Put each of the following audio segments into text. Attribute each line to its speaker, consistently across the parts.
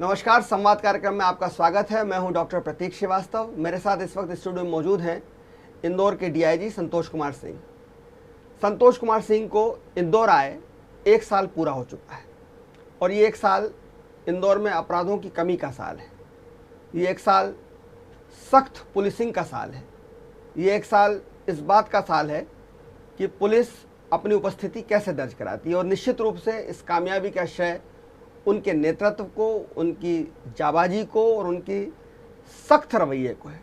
Speaker 1: नमस्कार, संवाद कार्यक्रम में आपका स्वागत है। मैं हूं डॉक्टर प्रतीक श्रीवास्तव। मेरे साथ इस वक्त स्टूडियो में मौजूद हैं इंदौर के डीआईजी संतोष कुमार सिंह। संतोष कुमार सिंह को इंदौर आए 1 साल पूरा हो चुका है और ये 1 साल इंदौर में अपराधों की कमी का साल है। ये 1 साल सख्त पुलिसिंग का साल है। ये 1 साल इस बात का साल है कि पुलिस अपनी उपस्थिति कैसे दर्ज कराती है और निश्चित रूप से इस कामयाबी का श्रेय उनके नेतृत्व को, उनकी जाबाजी को और उनकी सख्त रवैये को है।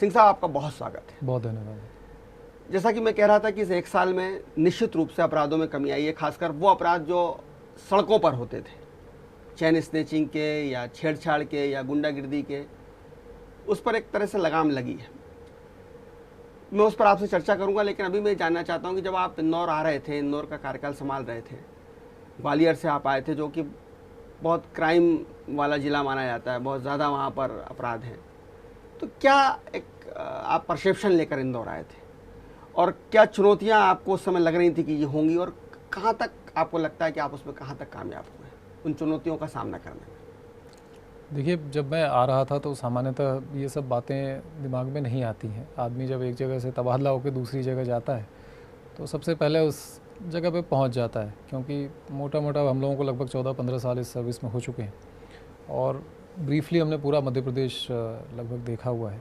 Speaker 1: सिंह साहब, आपका बहुत स्वागत है।
Speaker 2: बहुत धन्यवाद।
Speaker 1: जैसा कि मैं कह रहा था कि इस 1 साल में निश्चित रूप से अपराधों में कमी आई है, खासकर वो अपराध जो सड़कों पर होते थे, चैन स्नेचिंग के या छेड़छाड़ के या गुंडागिर्दी के, उस पर एक तरह से लगाम लगी है। मैं उस पर आपसे चर्चा करूंगा, लेकिन अभी मैं जानना चाहता हूं कि जब आप इंदौर आ रहे थे, इंदौर का कार्यकाल संभाल रहे थे, ग्वालियर से आप आए थे जो कि बहुत क्राइम वाला ज़िला माना जाता है, बहुत ज़्यादा वहाँ पर अपराध हैं, तो क्या एक आप परसेप्शन लेकर इंदौर आए थे और क्या चुनौतियाँ आपको उस समय लग रही थी कि ये होंगी और कहाँ तक आपको लगता है कि आप उसमें कहाँ तक कामयाब हुए उन चुनौतियों का सामना करने में?
Speaker 2: देखिए, जब मैं आ रहा था तो सामान्यतः ये सब बातें दिमाग में नहीं आती हैं। आदमी जब एक जगह से तबादला होकर दूसरी जगह जाता है तो सबसे पहले उस जगह पे पहुंच जाता है, क्योंकि मोटा मोटा हम लोगों को लगभग 14-15 साल इस सर्विस में हो चुके हैं और ब्रीफली हमने पूरा मध्य प्रदेश लगभग देखा हुआ है।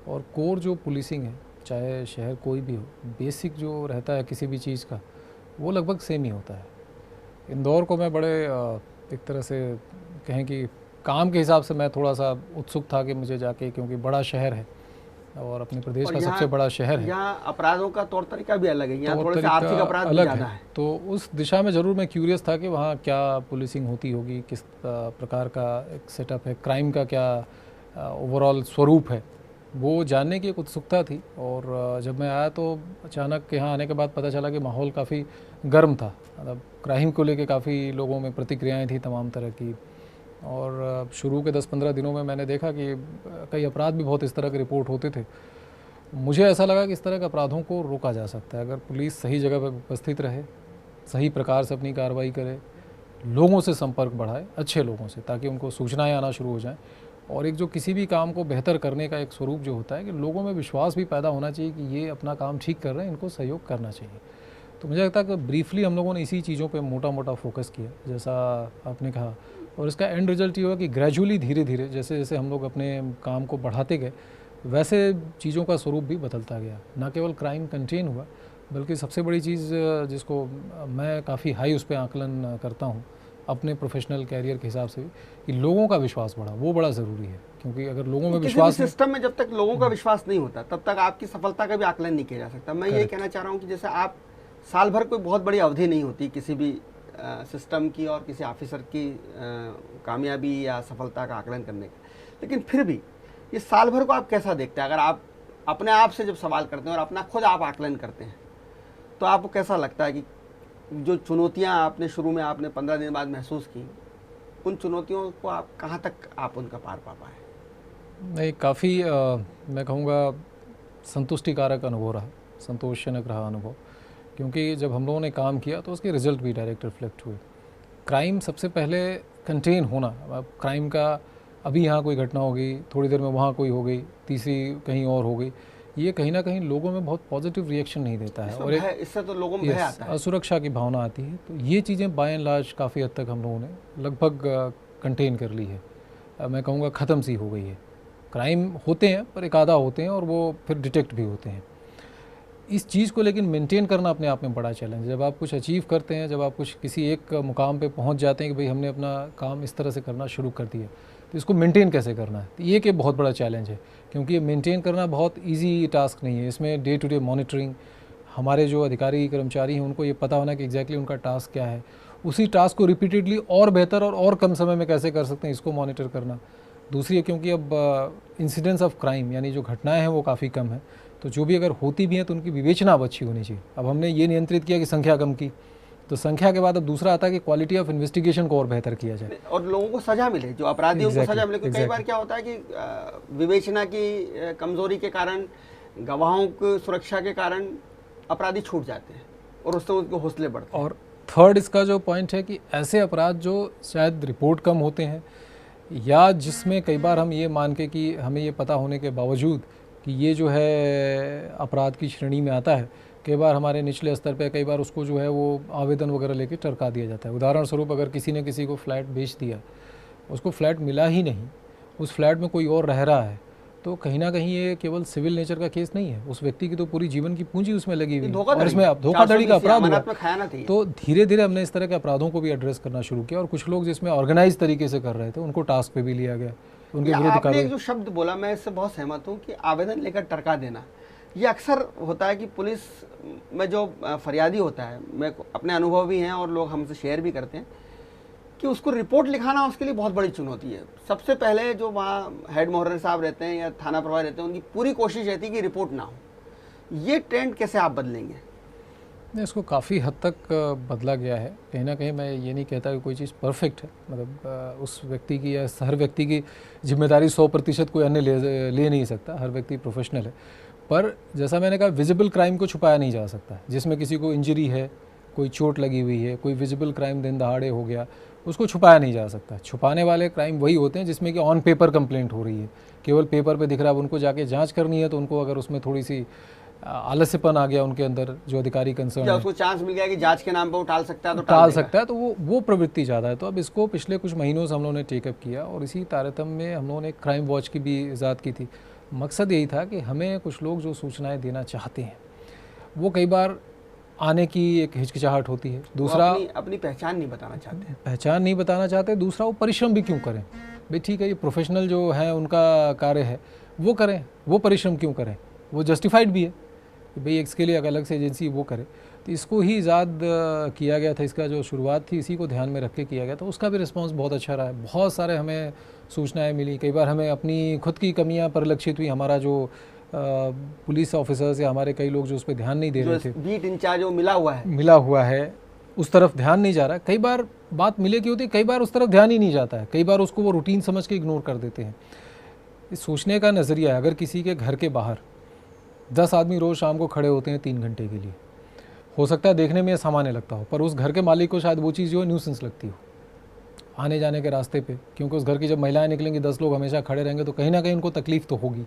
Speaker 2: और कोर जो पुलिसिंग है, चाहे शहर कोई भी हो, बेसिक जो रहता है किसी भी चीज़ का, वो लगभग सेम ही होता है। इंदौर को मैं बड़े एक तरह से कहें कि काम के हिसाब से मैं थोड़ा सा उत्सुक था कि मुझे जाके, क्योंकि बड़ा शहर है और अपने प्रदेश का सबसे बड़ा शहर है।
Speaker 1: यहाँ अपराधों का तौर तरीका भी अलग है, यहाँ थोड़ा सा आर्थिक अपराध भी ज़्यादा है।
Speaker 2: तो उस दिशा में ज़रूर मैं क्यूरियस था कि वहाँ क्या पुलिसिंग होती होगी, किस प्रकार का एक सेटअप है, क्राइम का क्या ओवरऑल स्वरूप है, वो जानने की एक उत्सुकता थी। और जब मैं आया तो अचानक यहाँ आने के बाद पता चला कि माहौल काफ़ी गर्म था। मतलब क्राइम को लेके काफ़ी लोगों में प्रतिक्रियाएँ थी तमाम तरह की। और शुरू के 10-15 दिनों में मैंने देखा कि कई अपराध भी बहुत इस तरह के रिपोर्ट होते थे। मुझे ऐसा लगा कि इस तरह के अपराधों को रोका जा सकता है अगर पुलिस सही जगह पर उपस्थित रहे, सही प्रकार से अपनी कार्रवाई करे, लोगों से संपर्क बढ़ाए, अच्छे लोगों से, ताकि उनको सूचनाएं आना शुरू हो जाएं। और एक जो किसी भी काम को बेहतर करने का एक स्वरूप जो होता है कि लोगों में विश्वास भी पैदा होना चाहिए कि ये अपना काम ठीक कर रहे हैं, इनको सहयोग करना चाहिए। तो मुझे लगता है कि ब्रीफली हम लोगों ने इसी चीज़ों पर मोटा मोटा फोकस किया, जैसा आपने कहा। और इसका एंड रिजल्ट ये हुआ कि ग्रेजुअली, धीरे धीरे, जैसे जैसे हम लोग अपने काम को बढ़ाते गए, वैसे चीज़ों का स्वरूप भी बदलता गया। ना केवल क्राइम कंटेन हुआ, बल्कि सबसे बड़ी चीज़ जिसको मैं काफ़ी हाई उस पर आकलन करता हूँ अपने प्रोफेशनल कैरियर के हिसाब से भी, कि लोगों का विश्वास बढ़ा, वो बड़ा ज़रूरी है। क्योंकि अगर लोगों में विश्वास,
Speaker 1: सिस्टम में जब तक लोगों का विश्वास नहीं होता तब तक आपकी सफलता का भी आकलन नहीं किया जा सकता। मैं ये कहना चाह रहा हूँ कि जैसे आप साल भर कोई बहुत बड़ी अवधि नहीं होती किसी भी सिस्टम की और किसी ऑफिसर की कामयाबी या सफलता का आकलन करने का, लेकिन फिर भी ये साल भर को आप कैसा देखते हैं? अगर आप अपने आप से जब सवाल करते हैं और अपना खुद आप आकलन करते हैं तो आपको कैसा लगता है कि जो चुनौतियां आपने शुरू में, आपने 15 दिन बाद महसूस की, उन चुनौतियों को आप कहाँ तक आप उनका पार पा पाए?
Speaker 2: नहीं, काफ़ी मैं कहूँगा संतुष्टिकारक अनुभव रहा, संतोषजनक रहा अनुभव। क्योंकि जब हम लोगों ने काम किया तो उसके रिजल्ट भी डायरेक्ट रिफ्लेक्ट हुए। क्राइम सबसे पहले कंटेन होना, अब क्राइम का अभी यहाँ कोई घटना हो गई, थोड़ी देर में वहाँ कोई हो गई, तीसरी कहीं और हो गई, ये कहीं ना कहीं लोगों में बहुत पॉजिटिव रिएक्शन नहीं देता है और
Speaker 1: इससे तो लोगों में भय आता है,
Speaker 2: असुरक्षा की भावना आती है। तो ये चीज़ें बाय एंड लार्ज काफ़ी हद तक हम लोगों ने लगभग कंटेन कर ली है। मैं कहूँगा ख़त्म सी हो गई है। क्राइम होते हैं पर एक आधा होते हैं और वो फिर डिटेक्ट भी होते हैं। इस चीज़ को लेकिन मेंटेन करना अपने आप में बड़ा चैलेंज है। जब आप कुछ अचीव करते हैं, जब आप कुछ किसी एक मुकाम पे पहुंच जाते हैं कि भाई हमने अपना काम इस तरह से करना शुरू कर दिया, तो इसको मेंटेन कैसे करना है, तो ये एक बहुत बड़ा चैलेंज है। क्योंकि ये मेंटेन करना बहुत इजी टास्क नहीं है। इसमें डे टू डे मॉनिटरिंग, हमारे जो अधिकारी कर्मचारी हैं उनको ये पता होना कि एग्जैक्टली उनका टास्क क्या है, उसी टास्क को रिपीटेडली और बेहतर और कम समय में कैसे कर सकते हैं, इसको मॉनिटर करना। दूसरी है, क्योंकि अब इंसिडेंट्स ऑफ क्राइम यानी जो घटनाएँ हैं वो काफ़ी कम है, तो जो भी अगर होती भी हैं तो उनकी विवेचना अब अच्छी होनी चाहिए। अब हमने ये नियंत्रित किया कि संख्या कम की, तो संख्या के बाद अब दूसरा आता है कि क्वालिटी ऑफ इन्वेस्टिगेशन को और बेहतर किया जाए
Speaker 1: और लोगों को सजा मिले, जो अपराधियों को सजा मिले। कई बार क्या होता है कि विवेचना की कमजोरी के कारण, गवाहों की सुरक्षा के कारण अपराधी छूट जाते हैं और उससे उनके हौसले बढ़ते हैं।
Speaker 2: और थर्ड इसका जो पॉइंट है कि ऐसे अपराध जो शायद रिपोर्ट कम होते हैं या जिसमें कई बार हम ये मान के कि हमें ये पता होने के बावजूद कि ये जो है अपराध की श्रेणी में आता है, कई बार हमारे निचले स्तर पे कई बार उसको जो है वो आवेदन वगैरह लेके टरका दिया जाता है। उदाहरण स्वरूप अगर किसी ने किसी को फ्लैट बेच दिया, उसको फ्लैट मिला ही नहीं, उस फ्लैट में कोई और रह रहा है, तो कहीं ना कहीं ये केवल सिविल नेचर का केस नहीं है, उस व्यक्ति की तो पूरी जीवन की पूंजी उसमें लगी हुई है और इसमें धोखाधड़ी का अपराध हुआ। तो धीरे धीरे हमने इस तरह के अपराधों को भी एड्रेस करना शुरू किया और कुछ लोग जिसमें ऑर्गेनाइज तरीके से कर रहे थे उनको टास्क पे भी लिया गया, उनके विरुद्ध कार्रवाई।
Speaker 1: जो शब्द बोला मैं इससे बहुत सहमत हूँ कि आवेदन लेकर टरका देना, ये अक्सर होता है कि पुलिस में जो फरियादी होता है, मैं अपने अनुभव भी हैं और लोग हमसे शेयर भी करते हैं कि उसको रिपोर्ट लिखाना उसके लिए बहुत बड़ी चुनौती है। सबसे पहले जो वहाँ हेड मोहर्र साहब रहते हैं या थाना प्रभारी रहते हैं, उनकी पूरी कोशिश रहती है कि रिपोर्ट ना हो। ये ट्रेंड कैसे आप बदलेंगे?
Speaker 2: नहीं, इसको काफ़ी हद तक बदला गया है। कहीं ना कहीं मैं ये नहीं कहता कि कोई चीज़ परफेक्ट है, मतलब उस व्यक्ति की या हर व्यक्ति की जिम्मेदारी 100% कोई अन्य ले नहीं सकता, हर व्यक्ति प्रोफेशनल है। पर जैसा मैंने कहा, विजिबल क्राइम को छुपाया नहीं जा सकता। जिसमें किसी को इंजरी है, कोई चोट लगी हुई है, कोई विजिबल क्राइम दिन दहाड़े हो गया, उसको छुपाया नहीं जा सकता। छुपाने वाले क्राइम वही होते हैं जिसमें कि ऑन पेपर कंप्लेंट हो रही है, केवल पेपर पे दिख रहा है। अब उनको जाके जांच करनी है तो उनको अगर उसमें थोड़ी सी आलस्यपन आ गया उनके अंदर, जो अधिकारी कंसर्न है,
Speaker 1: उसको चांस मिल गया कि जांच के नाम पर टाल सकता है तो
Speaker 2: टाल सकता है, तो वो प्रवृत्ति ज़्यादा है। तो अब इसको पिछले कुछ महीनों से हम लोगों ने टेकअप किया और इसी तारतम्य में हम लोगों ने क्राइम वॉच की भी इजाद की थी। मकसद यही था कि हमें कुछ लोग जो सूचनाएं देना चाहते हैं, वो कई बार आने की एक हिचकिचाहट होती है। दूसरा,
Speaker 1: अपनी पहचान नहीं बताना चाहते,
Speaker 2: पहचान नहीं बताना चाहते। दूसरा, वो परिश्रम भी क्यों करें भाई? ठीक है, ये प्रोफेशनल जो है उनका कार्य है, वो करें, वो परिश्रम क्यों करें? वो जस्टिफाइड भी है कि भाई इसके लिए अलग से एजेंसी वो करे। तो इसको ही इजाद किया गया था। इसका जो शुरुआत थी इसी को ध्यान में रख के किया गया, तो उसका भी रिस्पांस बहुत अच्छा रहा है। बहुत सारे हमें सूचनाएं मिली, कई बार हमें अपनी खुद की कमियां परिलक्षित हुई। हमारा जो पुलिस ऑफिसर्स या हमारे कई लोग जो उस पर ध्यान नहीं दे रहे थे,
Speaker 1: बीट इंचार्ज जो मिला हुआ है
Speaker 2: उस तरफ ध्यान नहीं जा रहा। कई बार बात मिले की होती, कई बार उस तरफ ध्यान ही नहीं जाता है, कई बार उसको वो रूटीन समझ के इग्नोर कर देते हैं। इस सोचने का नज़रिया है, अगर किसी के घर के बाहर 10 आदमी रोज़ शाम को खड़े होते हैं 3 घंटे के लिए, हो सकता है देखने में सामान्य लगता हो, पर उस घर के मालिक को शायद वो चीज़ जो है न्यूसेंस लगती हो आने जाने के रास्ते पे, क्योंकि उस घर की जब महिलाएं निकलेंगी 10 लोग हमेशा खड़े रहेंगे तो कहीं ना कहीं उनको तकलीफ तो होगी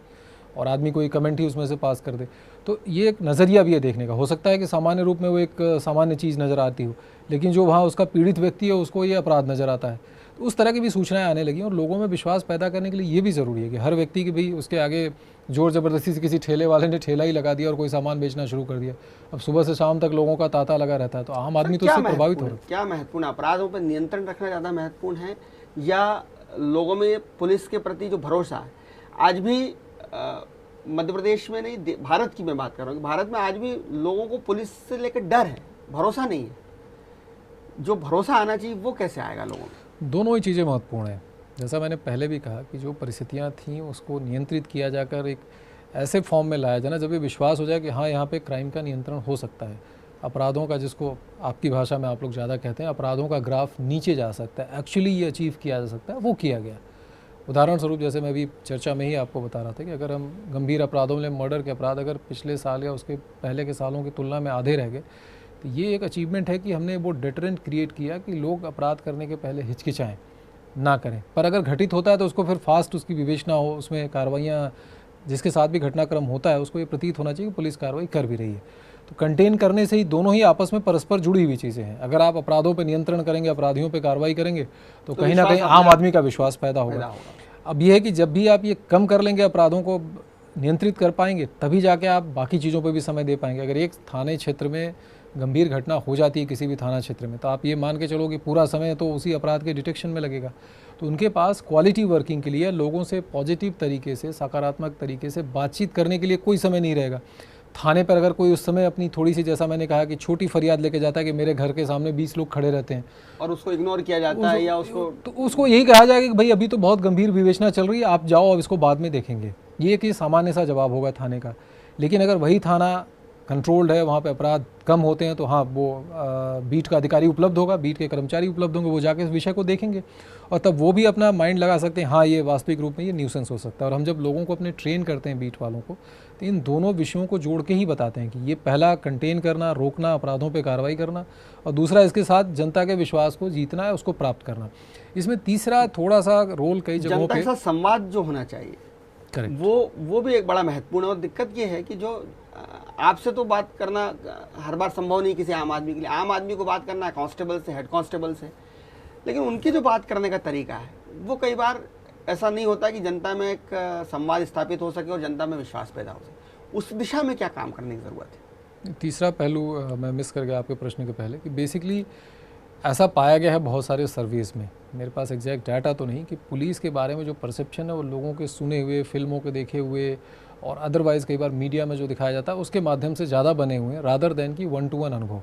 Speaker 2: और आदमी कोई कमेंट ही उसमें से पास कर दे। तो ये एक नज़रिया भी है देखने का। हो सकता है कि सामान्य रूप में वो एक सामान्य चीज़ नज़र आती हो, लेकिन जो वहाँ उसका पीड़ित व्यक्ति है उसको ये अपराध नज़र आता है। तो उस तरह की भी सूचनाएं आने लगी और लोगों में विश्वास पैदा करने के लिए ये भी ज़रूरी है कि हर व्यक्ति की भी उसके आगे जोर ज़बरदस्ती से किसी ठेले वाले ने ठेला ही लगा दिया और कोई सामान बेचना शुरू कर दिया, अब सुबह से शाम तक लोगों का तांता लगा रहता है, तो आम आदमी तो उससे प्रभावित हो रहा है।
Speaker 1: क्या महत्वपूर्ण, अपराधों पर नियंत्रण रखना ज़्यादा महत्वपूर्ण है या लोगों में पुलिस के प्रति जो भरोसा है? आज भी मध्य प्रदेश में नहीं, भारत की मैं बात कर रहा हूँ, भारत में आज भी लोगों को पुलिस से लेकर डर है, भरोसा नहीं है। जो भरोसा आना चाहिए वो कैसे आएगा लोगों में?
Speaker 2: दोनों ही चीज़ें महत्वपूर्ण हैं। जैसा मैंने पहले भी कहा कि जो परिस्थितियाँ थीं उसको नियंत्रित किया जाकर एक ऐसे फॉर्म में लाया जाए ना जब ये विश्वास हो जाए कि हाँ, यहाँ पे क्राइम का नियंत्रण हो सकता है, अपराधों का, जिसको आपकी भाषा में आप लोग ज़्यादा कहते हैं, अपराधों का ग्राफ नीचे जा सकता है, एक्चुअली ये अचीव किया जा सकता है, वो किया गया। उदाहरण स्वरूप जैसे मैं अभी चर्चा में ही आपको बता रहा था कि अगर हम गंभीर अपराधों में, मर्डर के अपराध अगर पिछले साल या उसके पहले के सालों की तुलना में आधे रह गए, तो ये एक अचीवमेंट है कि हमने वो डिटरेंट क्रिएट किया कि लोग अपराध करने के पहले हिचकिचाएँ ना करें। पर अगर घटित होता है तो उसको फिर फास्ट उसकी विवेचना हो, उसमें कार्रवाइयाँ जिसके साथ भी घटनाक्रम होता है उसको ये प्रतीत होना चाहिए कि पुलिस कार्रवाई कर भी रही है। तो कंटेन करने से ही दोनों ही आपस में परस्पर जुड़ी हुई चीज़ें हैं। अगर आप अपराधों पर नियंत्रण करेंगे, अपराधियों पर कार्रवाई करेंगे तो कहीं ना कहीं आम आदमी का विश्वास पैदा होगा। अब यह है कि जब भी आप ये कम कर लेंगे, अपराधों को नियंत्रित कर पाएंगे, तभी जाके आप बाकी चीज़ों पर भी समय दे पाएंगे। अगर एक थाने क्षेत्र में गंभीर घटना हो जाती है किसी भी थाना क्षेत्र में, तो आप ये मान के चलो कि पूरा समय तो उसी अपराध के डिटेक्शन में लगेगा। तो उनके पास क्वालिटी वर्किंग के लिए, लोगों से पॉजिटिव तरीके से, सकारात्मक तरीके से बातचीत करने के लिए कोई समय नहीं रहेगा। थाने पर अगर कोई उस समय अपनी थोड़ी सी, जैसा मैंने कहा कि छोटी फरियाद लेके जाता है कि मेरे घर के सामने 20 लोग खड़े रहते हैं
Speaker 1: और उसको इग्नोर किया जाता है या
Speaker 2: उसको यही कहा जाएगा कि भाई अभी तो बहुत गंभीर विवेचना चल रही है, आप जाओ, अब इसको बाद में देखेंगे। ये कि सामान्य सा जवाब होगा थाने का। लेकिन अगर वही थाना कंट्रोल्ड है, वहाँ पे अपराध कम होते हैं, तो हाँ वो बीट का अधिकारी उपलब्ध होगा, बीट के कर्मचारी उपलब्ध होंगे, वो जाके इस विषय को देखेंगे और तब वो भी अपना माइंड लगा सकते हैं हाँ ये वास्तविक रूप में ये न्यूसेंस हो सकता है। और हम जब लोगों को अपने ट्रेन करते हैं बीट वालों को, तो इन दोनों विषयों को जोड़ के ही बताते हैं कि ये पहला कंटेन करना, रोकना, अपराधों पर कार्रवाई करना, और दूसरा इसके साथ जनता के विश्वास को जीतना है, उसको प्राप्त करना। इसमें तीसरा थोड़ा सा रोल कई जगहों
Speaker 1: जनता के साथ संवाद जो होना चाहिए,
Speaker 2: करेक्ट,
Speaker 1: वो भी एक बड़ा महत्वपूर्ण है। और दिक्कत ये है कि जो आपसे तो बात करना हर बार संभव नहीं किसी आम आदमी के लिए। आम आदमी को बात करना है कांस्टेबल से, हेड कांस्टेबल से, लेकिन उनकी जो बात करने का तरीका है वो कई बार ऐसा नहीं होता कि जनता में एक संवाद स्थापित हो सके और जनता में विश्वास पैदा हो सके। उस दिशा में क्या काम करने की ज़रूरत है?
Speaker 2: तीसरा पहलू मैं मिस कर गया आपके प्रश्न के पहले, कि बेसिकली ऐसा पाया गया है बहुत सारे सर्विस में, मेरे पास एग्जैक्ट डाटा तो नहीं, कि पुलिस के बारे में जो परसेप्शन है वो लोगों के सुने हुए, फिल्मों के देखे हुए और अदरवाइज़ कई बार मीडिया में जो दिखाया जाता है उसके माध्यम से ज़्यादा बने हुए हैं, रादर देन कि 1-to-1 अनुभव।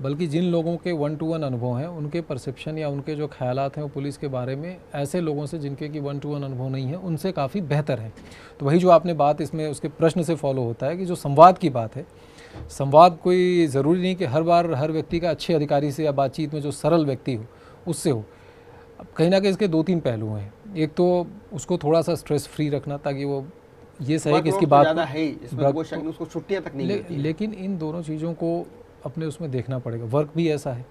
Speaker 2: बल्कि जिन लोगों के 1-to-1 अनुभव हैं, उनके परसेप्शन या उनके जो ख्यालात हैं वो पुलिस के बारे में ऐसे लोगों से जिनके कि 1-to-1 अनुभव नहीं है उनसे काफ़ी बेहतर है। तो वही जो आपने बात इसमें उसके प्रश्न से फॉलो होता है कि जो संवाद की बात है, संवाद कोई ज़रूरी नहीं कि हर बार हर व्यक्ति का अच्छे अधिकारी से या बातचीत में जो सरल व्यक्ति हो उससे हो। अब कहीं ना कहीं इसके 2-3 पहलू हैं। एक तो उसको थोड़ा सा स्ट्रेस फ्री रखना ताकि वो ये सही कि इसकी बात
Speaker 1: ज़्यादा है ही, इसमें कोई शक नहीं, उसको छुट्टियां तक नहीं मिलती।
Speaker 2: लेकिन इन दोनों चीज़ों को अपने उसमें देखना पड़ेगा, वर्क भी ऐसा है।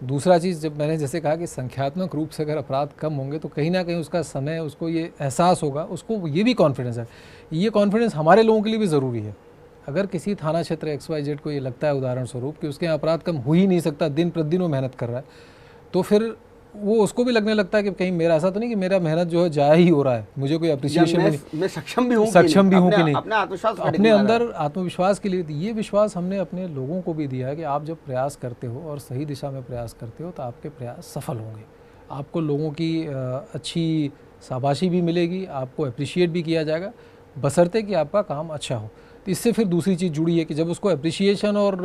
Speaker 2: दूसरा चीज़, जब मैंने जैसे कहा कि संख्यात्मक रूप से अगर अपराध कम होंगे तो कहीं ना कहीं उसका समय, उसको ये एहसास होगा, उसको ये भी कॉन्फिडेंस है। ये कॉन्फिडेंस हमारे लोगों के लिए भी ज़रूरी है। अगर किसी थाना क्षेत्र XYZ को ये लगता है उदाहरण स्वरूप कि उसके यहाँ अपराध कम हो ही नहीं सकता, दिन प्रतिदिन वो मेहनत कर रहा है, तो फिर वो उसको भी लगने लगता है कि कहीं मेरा ऐसा तो नहीं कि मेरा मेहनत जो है जाया ही हो रहा है, मुझे कोई अप्रिसिएशन
Speaker 1: मैं सक्षम भी हूँ
Speaker 2: कि नहीं,
Speaker 1: अपने आत्मविश्वास,
Speaker 2: अपने अंदर आत्मविश्वास के लिए। ये विश्वास हमने अपने लोगों को भी दिया है कि आप जब प्रयास करते हो और सही दिशा में प्रयास करते हो तो आपके प्रयास सफल होंगे, आपको लोगों की अच्छी शाबाशी भी मिलेगी, आपको अप्रिशिएट भी किया जाएगा, बशर्ते कि आपका काम अच्छा हो। तो इससे फिर दूसरी चीज़ जुड़ी है कि जब उसको अप्रिसिएशन और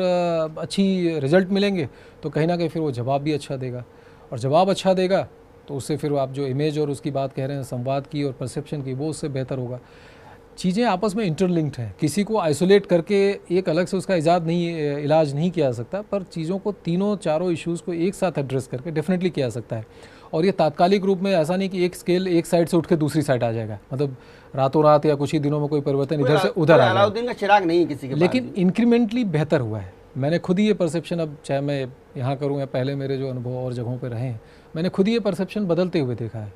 Speaker 2: अच्छी रिजल्ट मिलेंगे तो कहीं ना कहीं फिर वो जवाब भी अच्छा देगा, और जवाब अच्छा देगा तो उससे फिर आप जो इमेज और उसकी बात कह रहे हैं संवाद की और परसेप्शन की, वो उससे बेहतर होगा। चीज़ें आपस में इंटरलिंक्ड हैं, किसी को आइसोलेट करके एक अलग से उसका इलाज नहीं किया जा सकता, पर चीज़ों को तीनों चारों इश्यूज़ को एक साथ एड्रेस करके डेफिनेटली किया जा सकता है। और ये तात्कालिक रूप में ऐसा नहीं कि एक स्केल एक साइड से उठ के दूसरी साइड आ जाएगा, मतलब रातों रात या कुछ ही दिनों में कोई परिवर्तन इधर से उधर आ
Speaker 1: अलाउद्दीन का चिराग नहीं किसी के,
Speaker 2: लेकिन इंक्रीमेंटली बेहतर हुआ है। मैंने खुद ही ये परसेप्शन, अब चाहे मैं यहाँ करूँ या पहले मेरे जो अनुभव और जगहों पे रहे हैं, मैंने खुद ही ये परसेप्शन बदलते हुए देखा है।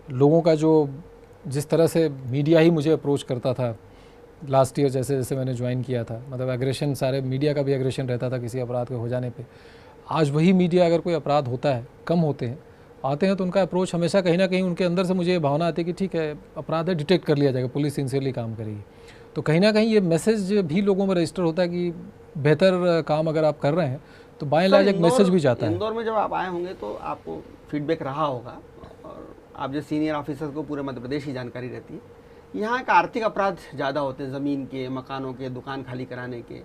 Speaker 2: लोगों का जो जिस तरह से मीडिया ही मुझे अप्रोच करता था लास्ट ईयर, जैसे जैसे मैंने ज्वाइन किया था, मतलब एग्रेशन, सारे मीडिया का भी एग्रेशन रहता था किसी अपराध के हो जाने पे। आज वही मीडिया, अगर कोई अपराध होता है, कम होते हैं, आते हैं, तो उनका अप्रोच हमेशा कहीं ना कहीं उनके अंदर से मुझे ये भावना आती है कि ठीक है अपराध है, डिटेक्ट कर लिया जाएगा, पुलिस सिंसियरली काम करेगी। तो कहीं ना कहीं ये मैसेज भी लोगों में रजिस्टर होता है कि बेहतर काम अगर आप कर रहे हैं तो बाय एंड लार्ज एक मैसेज भी जाता है।
Speaker 1: इंदौर में जब आप आए होंगे तो आपको फीडबैक रहा होगा, और आप जो सीनियर ऑफिसर को पूरे मध्य प्रदेश की जानकारी रहती है, यहाँ का आर्थिक अपराध ज़्यादा होते हैं, ज़मीन के, मकानों के, दुकान खाली कराने के।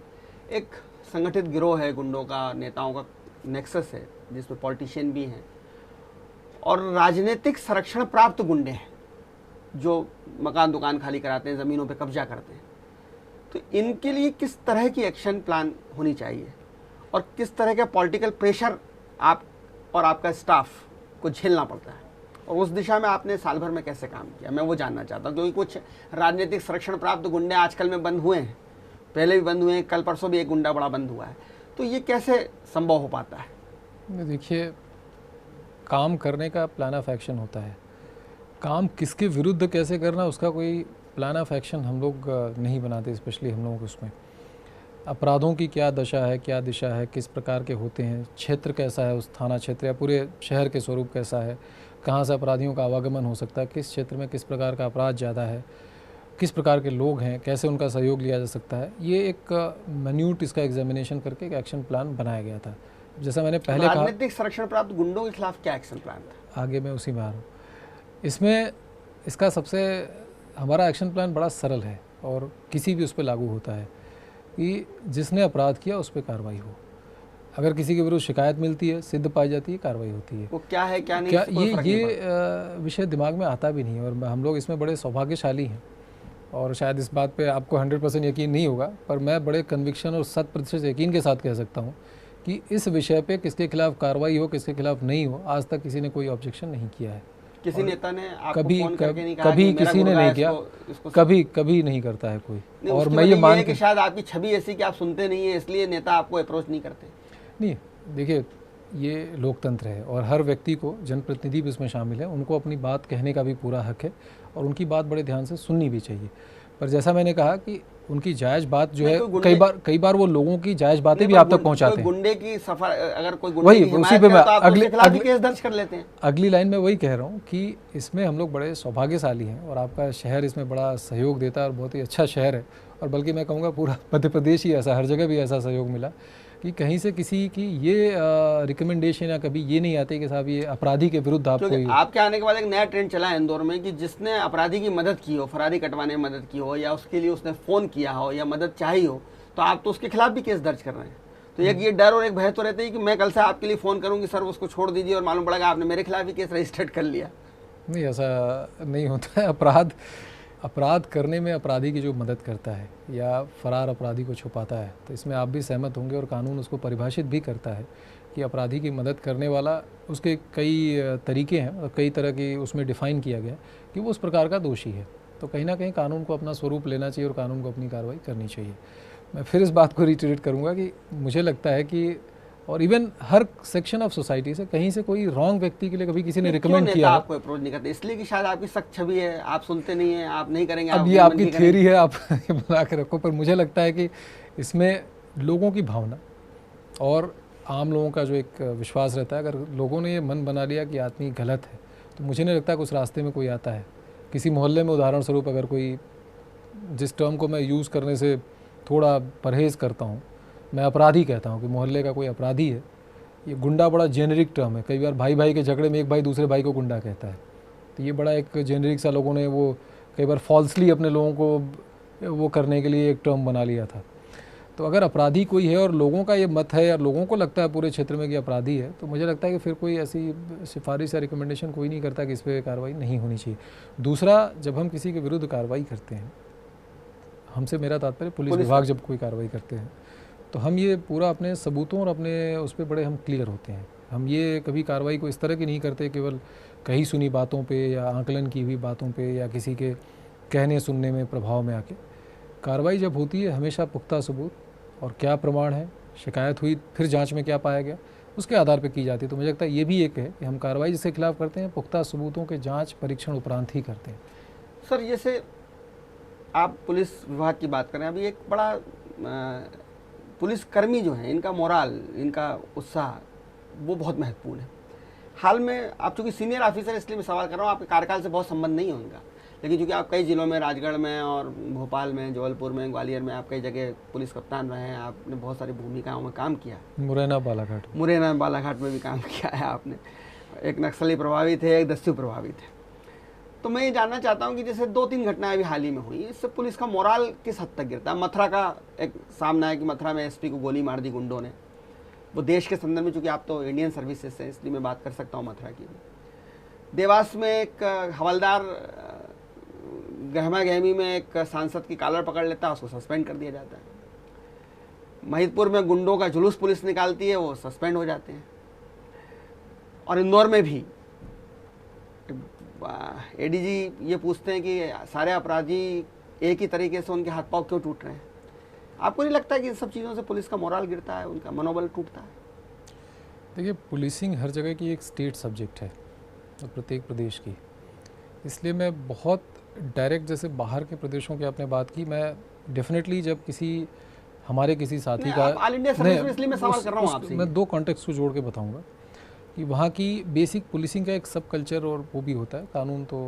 Speaker 1: एक संगठित गिरोह है गुंडों का, नेताओं का नेक्सस है जिसमें पॉलिटिशियन भी हैं, और राजनीतिक संरक्षण प्राप्त गुंडे हैं जो मकान दुकान खाली कराते हैं, ज़मीनों पे कब्जा करते हैं। तो इनके लिए किस तरह की एक्शन प्लान होनी चाहिए और किस तरह का पॉलिटिकल प्रेशर आप और आपका स्टाफ को झेलना पड़ता है, और उस दिशा में आपने साल भर में कैसे काम किया, मैं वो जानना चाहता हूँ। क्योंकि कुछ राजनीतिक संरक्षण प्राप्त गुंडे आजकल में बंद हुए हैं, पहले भी बंद हुए हैं, कल परसों भी एक गुंडा बड़ा बंद हुआ है, तो ये कैसे संभव हो पाता है?
Speaker 2: देखिए, काम करने का प्लान ऑफ एक्शन होता है, काम किसके विरुद्ध कैसे करना उसका कोई प्लान ऑफ एक्शन हम लोग नहीं बनाते, स्पेशली हम लोगों को। उसमें अपराधों की क्या दशा है, क्या दिशा है, किस प्रकार के होते हैं, क्षेत्र कैसा है, उस थाना क्षेत्र या पूरे शहर के स्वरूप कैसा है, कहाँ से अपराधियों का आवागमन हो सकता है, किस क्षेत्र में किस प्रकार का अपराध ज़्यादा है, किस प्रकार के लोग हैं, कैसे उनका सहयोग लिया जा सकता है, ये एक मिन्यूट इसका एग्जामिनेशन करके एक एक्शन प्लान बनाया गया था। जैसा मैंने पहले कहा,
Speaker 1: राजनीतिक संरक्षण प्राप्त गुंडों के खिलाफ क्या एक्शन प्लान था?
Speaker 2: आगे मैं उसी में आ रहा हूँ। इसमें इसका सबसे हमारा एक्शन प्लान बड़ा सरल है और किसी भी उस पर लागू होता है कि जिसने अपराध किया उस पर कार्रवाई हो। अगर किसी के विरुद्ध शिकायत मिलती है, सिद्ध पाई जाती है, कार्रवाई होती है।
Speaker 1: वो क्या है क्या नहीं,
Speaker 2: क्या ये विषय दिमाग में आता भी नहीं है, और हम लोग इसमें बड़े सौभाग्यशाली हैं और शायद इस बात पे आपको 100% यकीन नहीं होगा, पर मैं बड़े कन्विक्शन और 100% यकीन के साथ कह सकता हूँ कि इस विषय पे किसके खिलाफ कार्रवाई हो, किसके खिलाफ नहीं हो, आज तक किसी ने कोई ऑब्जेक्शन नहीं किया है।
Speaker 1: किसी नेता ने आपको
Speaker 2: कभी
Speaker 1: फोन करके नहीं कहा
Speaker 2: कभी
Speaker 1: कि मेरा
Speaker 2: किसी ने
Speaker 1: गुर्गा
Speaker 2: नहीं
Speaker 1: है,
Speaker 2: किया,
Speaker 1: इसको
Speaker 2: कभी नहीं करता है कोई।
Speaker 1: नहीं,
Speaker 2: और
Speaker 1: उसकी
Speaker 2: मैं
Speaker 1: वजह
Speaker 2: ये मान
Speaker 1: है
Speaker 2: के
Speaker 1: कि शायद आपकी छवि ऐसी कि आप सुनते नहीं है, इसलिए नेता आपको अप्रोच नहीं करते।
Speaker 2: नहीं, देखिए ये लोकतंत्र है और हर व्यक्ति को, जनप्रतिनिधि भी इसमें शामिल है, उनको अपनी बात कहने का भी पूरा हक है और उनकी बात बड़े ध्यान से सुननी भी चाहिए। पर जैसा मैंने कहा कि उनकी जायज़ बात जो है, कई बार वो लोगों की जायज़ बातें भी आप तक पहुंचाते हैं।
Speaker 1: गुंडे की सफर, अगर कोई गुंडे
Speaker 2: वही
Speaker 1: की
Speaker 2: उसी
Speaker 1: हिमायत
Speaker 2: पे
Speaker 1: करे
Speaker 2: मैं
Speaker 1: तो आप उसके खिलाफ ही केस दर्ज कर लेते हैं।
Speaker 2: अगली लाइन में वही कह रहा हूँ कि इसमें हम लोग बड़े सौभाग्यशाली हैं और आपका शहर इसमें बड़ा सहयोग देता है और बहुत ही अच्छा शहर है। और बल्कि मैं कहूँगा पूरा मध्य प्रदेश ही ऐसा, हर जगह भी ऐसा सहयोग मिला कि कहीं से किसी की ये रिकमेंडेशन या कभी ये नहीं आती कि साहब ये अपराधी के विरुद्ध आप कोई।
Speaker 1: आपके आने के बाद एक नया ट्रेंड चला है इंदौर में कि जिसने अपराधी की मदद की हो, फरारी कटवाने में मदद की हो, या उसके लिए उसने फ़ोन किया हो या मदद चाहिए हो, तो आप तो उसके खिलाफ भी केस दर्ज कर रहे हैं। तो एक ये डर और एक भय तो रहते ही कि मैं कल से आपके लिए फ़ोन करूँगी, सर उसको छोड़ दीजिए, और मालूम पड़ेगा आपने मेरे खिलाफ ही केस रजिस्टर्ड कर लिया।
Speaker 2: नहीं, ऐसा नहीं होता है। अपराध करने में अपराधी की जो मदद करता है या फरार अपराधी को छुपाता है, तो इसमें आप भी सहमत होंगे और कानून उसको परिभाषित भी करता है कि अपराधी की मदद करने वाला, उसके कई तरीके हैं और कई तरह की उसमें डिफ़ाइन किया गया कि वो उस प्रकार का दोषी है। तो कहीं ना कहीं कानून को अपना स्वरूप लेना चाहिए और कानून को अपनी कार्रवाई करनी चाहिए। मैं फिर इस बात को रिट्रेट करूँगा कि मुझे लगता है कि और even her section of society से कहीं से कोई रॉन्ग व्यक्ति के लिए कभी किसी ने रिकमेंड किया
Speaker 1: आपको अप्रोच नहीं करते, इसलिए कि शायद आपकी सख्त छवि है, आप सुनते नहीं है, आप नहीं करेंगे।
Speaker 2: अब ये आपकी थ्योरी है, आप बना के रखो, पर मुझे लगता है कि इसमें लोगों की भावना और आम लोगों का जो एक विश्वास रहता है, अगर लोगों ने ये मन बना लिया कि आदमी गलत है, तो मुझे नहीं लगता कि उस रास्ते में कोई आता है। किसी मोहल्ले में उदाहरण स्वरूप अगर कोई, जिस टर्म को मैं यूज़ करने से थोड़ा परहेज़ करता हूँ, मैं अपराधी कहता हूँ कि मोहल्ले का कोई अपराधी है, ये गुंडा बड़ा जेनेरिक टर्म है। कई बार भाई भाई के झगड़े में एक भाई दूसरे भाई को गुंडा कहता है, तो ये बड़ा एक जेनेरिक सा लोगों ने वो कई बार फॉल्सली अपने लोगों को वो करने के लिए एक टर्म बना लिया था। तो अगर अपराधी कोई है और लोगों का ये मत है या लोगों को लगता है पूरे क्षेत्र में कि अपराधी है, तो मुझे लगता है कि फिर कोई ऐसी सिफारिश या रिकमेंडेशन कोई नहीं करता कि इस पर कार्रवाई नहीं होनी चाहिए। दूसरा, जब हम किसी के विरुद्ध कार्रवाई करते हैं, हमसे मेरा तात्पर्य पुलिस विभाग जब कोई कार्रवाई करते हैं, तो हम ये पूरा अपने सबूतों और अपने उस पर बड़े हम क्लियर होते हैं। हम ये कभी कार्रवाई को इस तरह की नहीं करते केवल कहीं सुनी बातों पे या आंकलन की हुई बातों पे या किसी के कहने सुनने में प्रभाव में आके। कार्रवाई जब होती है हमेशा पुख्ता सबूत और क्या प्रमाण है, शिकायत हुई, फिर जांच में क्या पाया गया, उसके आधार पर की जाती है। तो मुझे लगता है ये भी एक है कि हम कार्रवाई जिसके खिलाफ करते हैं पुख्ता सबूतों के जाँच परीक्षण उपरांत ही करते हैं।
Speaker 1: सर, जैसे आप पुलिस विभाग की बात करें, अभी एक बड़ा पुलिसकर्मी जो हैं, इनका मोराल, इनका उत्साह, वो बहुत महत्वपूर्ण है। हाल में आप चूँकि सीनियर ऑफिसर, इसलिए मैं सवाल कर रहा हूँ, आपके कार्यकाल से बहुत संबंध नहीं होगा, लेकिन चूँकि आप कई जिलों में, राजगढ़ में और भोपाल में, जबलपुर में, ग्वालियर में, आप कई जगह पुलिस कप्तान रहे हैं, आपने बहुत सारी भूमिकाओं में काम किया।
Speaker 2: मुरैना
Speaker 1: बालाघाट में भी काम किया है आपने। एक नक्सली प्रभावित है, एक दस्यु प्रभावित है। तो मैं ये जानना चाहता हूँ कि जैसे 2-3 घटनाएं अभी हाल ही में हुई, इससे पुलिस का मोराल किस हद तक गिरता है? मथुरा का एक सामना है कि मथुरा में एसपी को गोली मार दी गुंडों ने। वो देश के संदर्भ में, चूँकि आप तो इंडियन सर्विसेज से, इसलिए मैं बात कर सकता हूँ मथुरा की भी। देवास में एक हवलदार गहमा गहमी में एक सांसद की कॉलर पकड़ लेता है, उसको सस्पेंड कर दिया जाता है। महिदपुर में गुंडों का जुलूस पुलिस निकालती है, वो सस्पेंड हो जाते हैं। और इंदौर में भी एडीजी ये पूछते हैं कि सारे अपराधी एक ही तरीके से, उनके हाथ पांव क्यों टूट रहे हैं? आपको नहीं लगता है कि इन सब चीज़ों से पुलिस का मोराल गिरता है, उनका मनोबल टूटता है?
Speaker 2: देखिए, पुलिसिंग हर जगह की एक स्टेट सब्जेक्ट है और प्रत्येक प्रदेश की, इसलिए मैं बहुत डायरेक्ट, जैसे बाहर के प्रदेशों की आपने बात की, मैं डेफिनेटली जब किसी हमारे किसी साथी का
Speaker 1: ऑल इंडिया सर्विस में, इसलिए मैं सवाल कर रहा हूँ आपसे।
Speaker 2: मैं 2 कॉन्टेक्स्ट को जोड़ के बताऊँगा कि वहाँ की बेसिक पुलिसिंग का एक सब कल्चर और वो भी होता है, कानून तो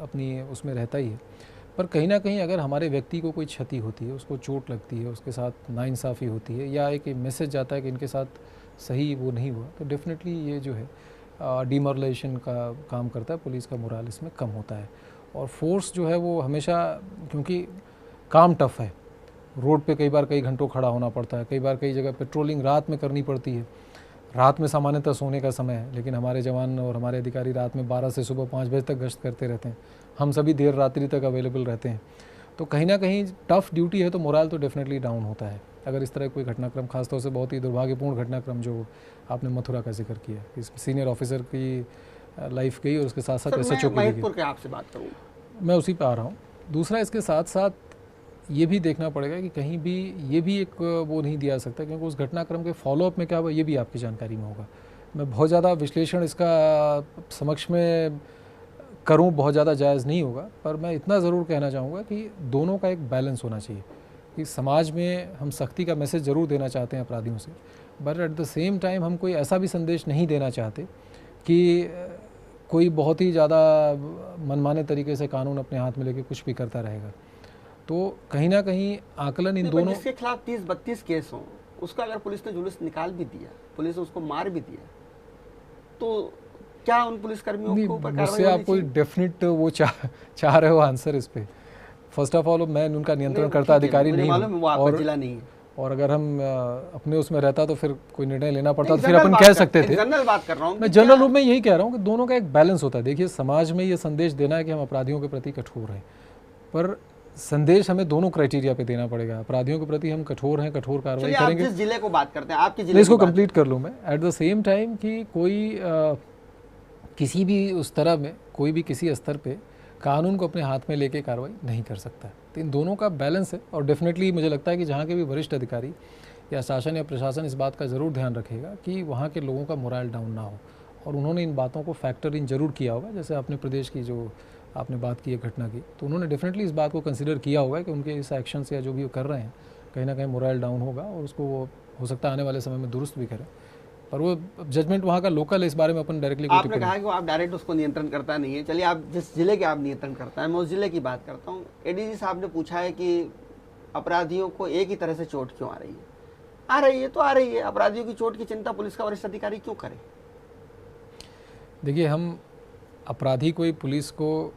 Speaker 2: अपनी उसमें रहता ही है, पर कहीं ना कहीं अगर हमारे व्यक्ति को कोई क्षति होती है, उसको चोट लगती है, उसके साथ नाइंसाफ़ी होती है या एक मैसेज जाता है कि इनके साथ सही वो नहीं हुआ, तो डेफिनेटली ये जो है डिमोरलाइजेशन का काम करता है, पुलिस का मोराल इसमें कम होता है। और फोर्स जो है वो हमेशा, क्योंकि काम टफ है, रोड पे कई बार कई घंटों खड़ा होना पड़ता है, कई बार कई जगह पेट्रोलिंग रात में करनी पड़ती है। रात में सामान्यतः सोने का समय है, लेकिन हमारे जवान और हमारे अधिकारी रात में 12 से सुबह 5 बजे तक गश्त करते रहते हैं। हम सभी देर रात्रि तक अवेलेबल रहते हैं। तो कहीं ना कहीं टफ ड्यूटी है तो मोरल तो डेफिनेटली डाउन होता है अगर इस तरह कोई घटनाक्रम, खासतौर से बहुत ही दुर्भाग्यपूर्ण घटनाक्रम जो आपने मथुरा का जिक्र किया, इस सीनियर ऑफिसर की लाइफ गई और उसके साथ साथ SHO की भी
Speaker 1: महेशपुर के आपसे बात करूँ,
Speaker 2: मैं उसी पे आ रहा हूँ। दूसरा इसके साथ साथ ये भी देखना पड़ेगा कि कहीं भी ये भी एक वो नहीं दिया सकता, क्योंकि उस घटनाक्रम के फॉलोअप में क्या हुआ ये भी आपकी जानकारी में होगा। मैं बहुत ज़्यादा विश्लेषण इसका समक्ष में करूं बहुत ज़्यादा जायज़ नहीं होगा, पर मैं इतना ज़रूर कहना चाहूँगा कि दोनों का एक बैलेंस होना चाहिए कि समाज में हम सख्ती का मैसेज ज़रूर देना चाहते हैं अपराधियों से, but at the same time हम कोई ऐसा भी संदेश नहीं देना चाहते कि कोई बहुत ही ज़्यादा मनमाने तरीके से कानून अपने हाथ में लेके कुछ भी करता रहेगा। तो कहीं ना कहीं आकलन इन दोनों,
Speaker 1: जिसके खिलाफ 30-32 केस हों, उसका अगर पुलिस ने जुलूस निकाल भी दिया, पुलिस ने उसको मार भी दिया, तो क्या उन पुलिसकर्मियों के ऊपर कार्रवाई
Speaker 2: मुझसे आप कोई डेफिनेट वो चाह रहे हो आंसर इस पे? फर्स्ट ऑफ ऑल मैं उनका नियंत्रण करता अधिकारी नहीं हूँ, और अगर हम अपने उसमें रहता तो फिर कोई निर्णय लेना पड़ता तो फिर अपन कह सकते थे।
Speaker 1: जनरल बात कर रहा हूँ
Speaker 2: मैं जनरल रूप में यही कह रहा हूँ कि दोनों का एक बैलेंस होता है। देखिए, समाज में ये संदेश देना है कि हम अपराधियों के प्रति कठोर हैं, पर संदेश हमें दोनों क्राइटेरिया पे देना पड़ेगा। अपराधियों के प्रति हम कठोर हैं, कठोर कार्रवाई करेंगे।
Speaker 1: जिस जिले को बात करते हैं, आपके जिले
Speaker 2: इसको कंप्लीट कर लूँ मैं। एट द सेम टाइम कि कोई किसी भी उस तरह में कोई भी किसी स्तर पे कानून को अपने हाथ में लेके कार्रवाई नहीं कर सकता। तो इन दोनों का बैलेंस है, और डेफिनेटली मुझे लगता है कि जहाँ के भी वरिष्ठ अधिकारी या शासन या प्रशासन इस बात का ज़रूर ध्यान रखेगा कि वहाँ के लोगों का मोरल डाउन ना हो, और उन्होंने इन बातों को फैक्टर इन जरूर किया होगा। जैसे अपने प्रदेश की जो आपने बात की है घटना की, तो उन्होंने डेफिनेटली इस बात को कंसिडर किया होगा कि उनके इस एक्शन से या जो भी वो कर रहे हैं कहीं ना कहीं मोरल डाउन होगा, और उसको वो हो सकता है आने वाले समय में दुरुस्त भी करें। पर वो जजमेंट वहाँ का लोकल है, इस बारे में अपन डायरेक्टली
Speaker 1: आपने कहा कि आप डायरेक्ट उसको नियंत्रण करता नहीं है। चलिए, आप जिस जिले के आप नियंत्रण करता है, मैं उस जिले की बात करता हूँ। ADG साहब ने पूछा है कि अपराधियों को एक ही तरह से चोट क्यों आ रही है? आ रही है तो आ रही है, अपराधियों की चोट की चिंता पुलिस का वरिष्ठ अधिकारी क्यों करे?
Speaker 2: देखिए, हम अपराधी कोई पुलिस को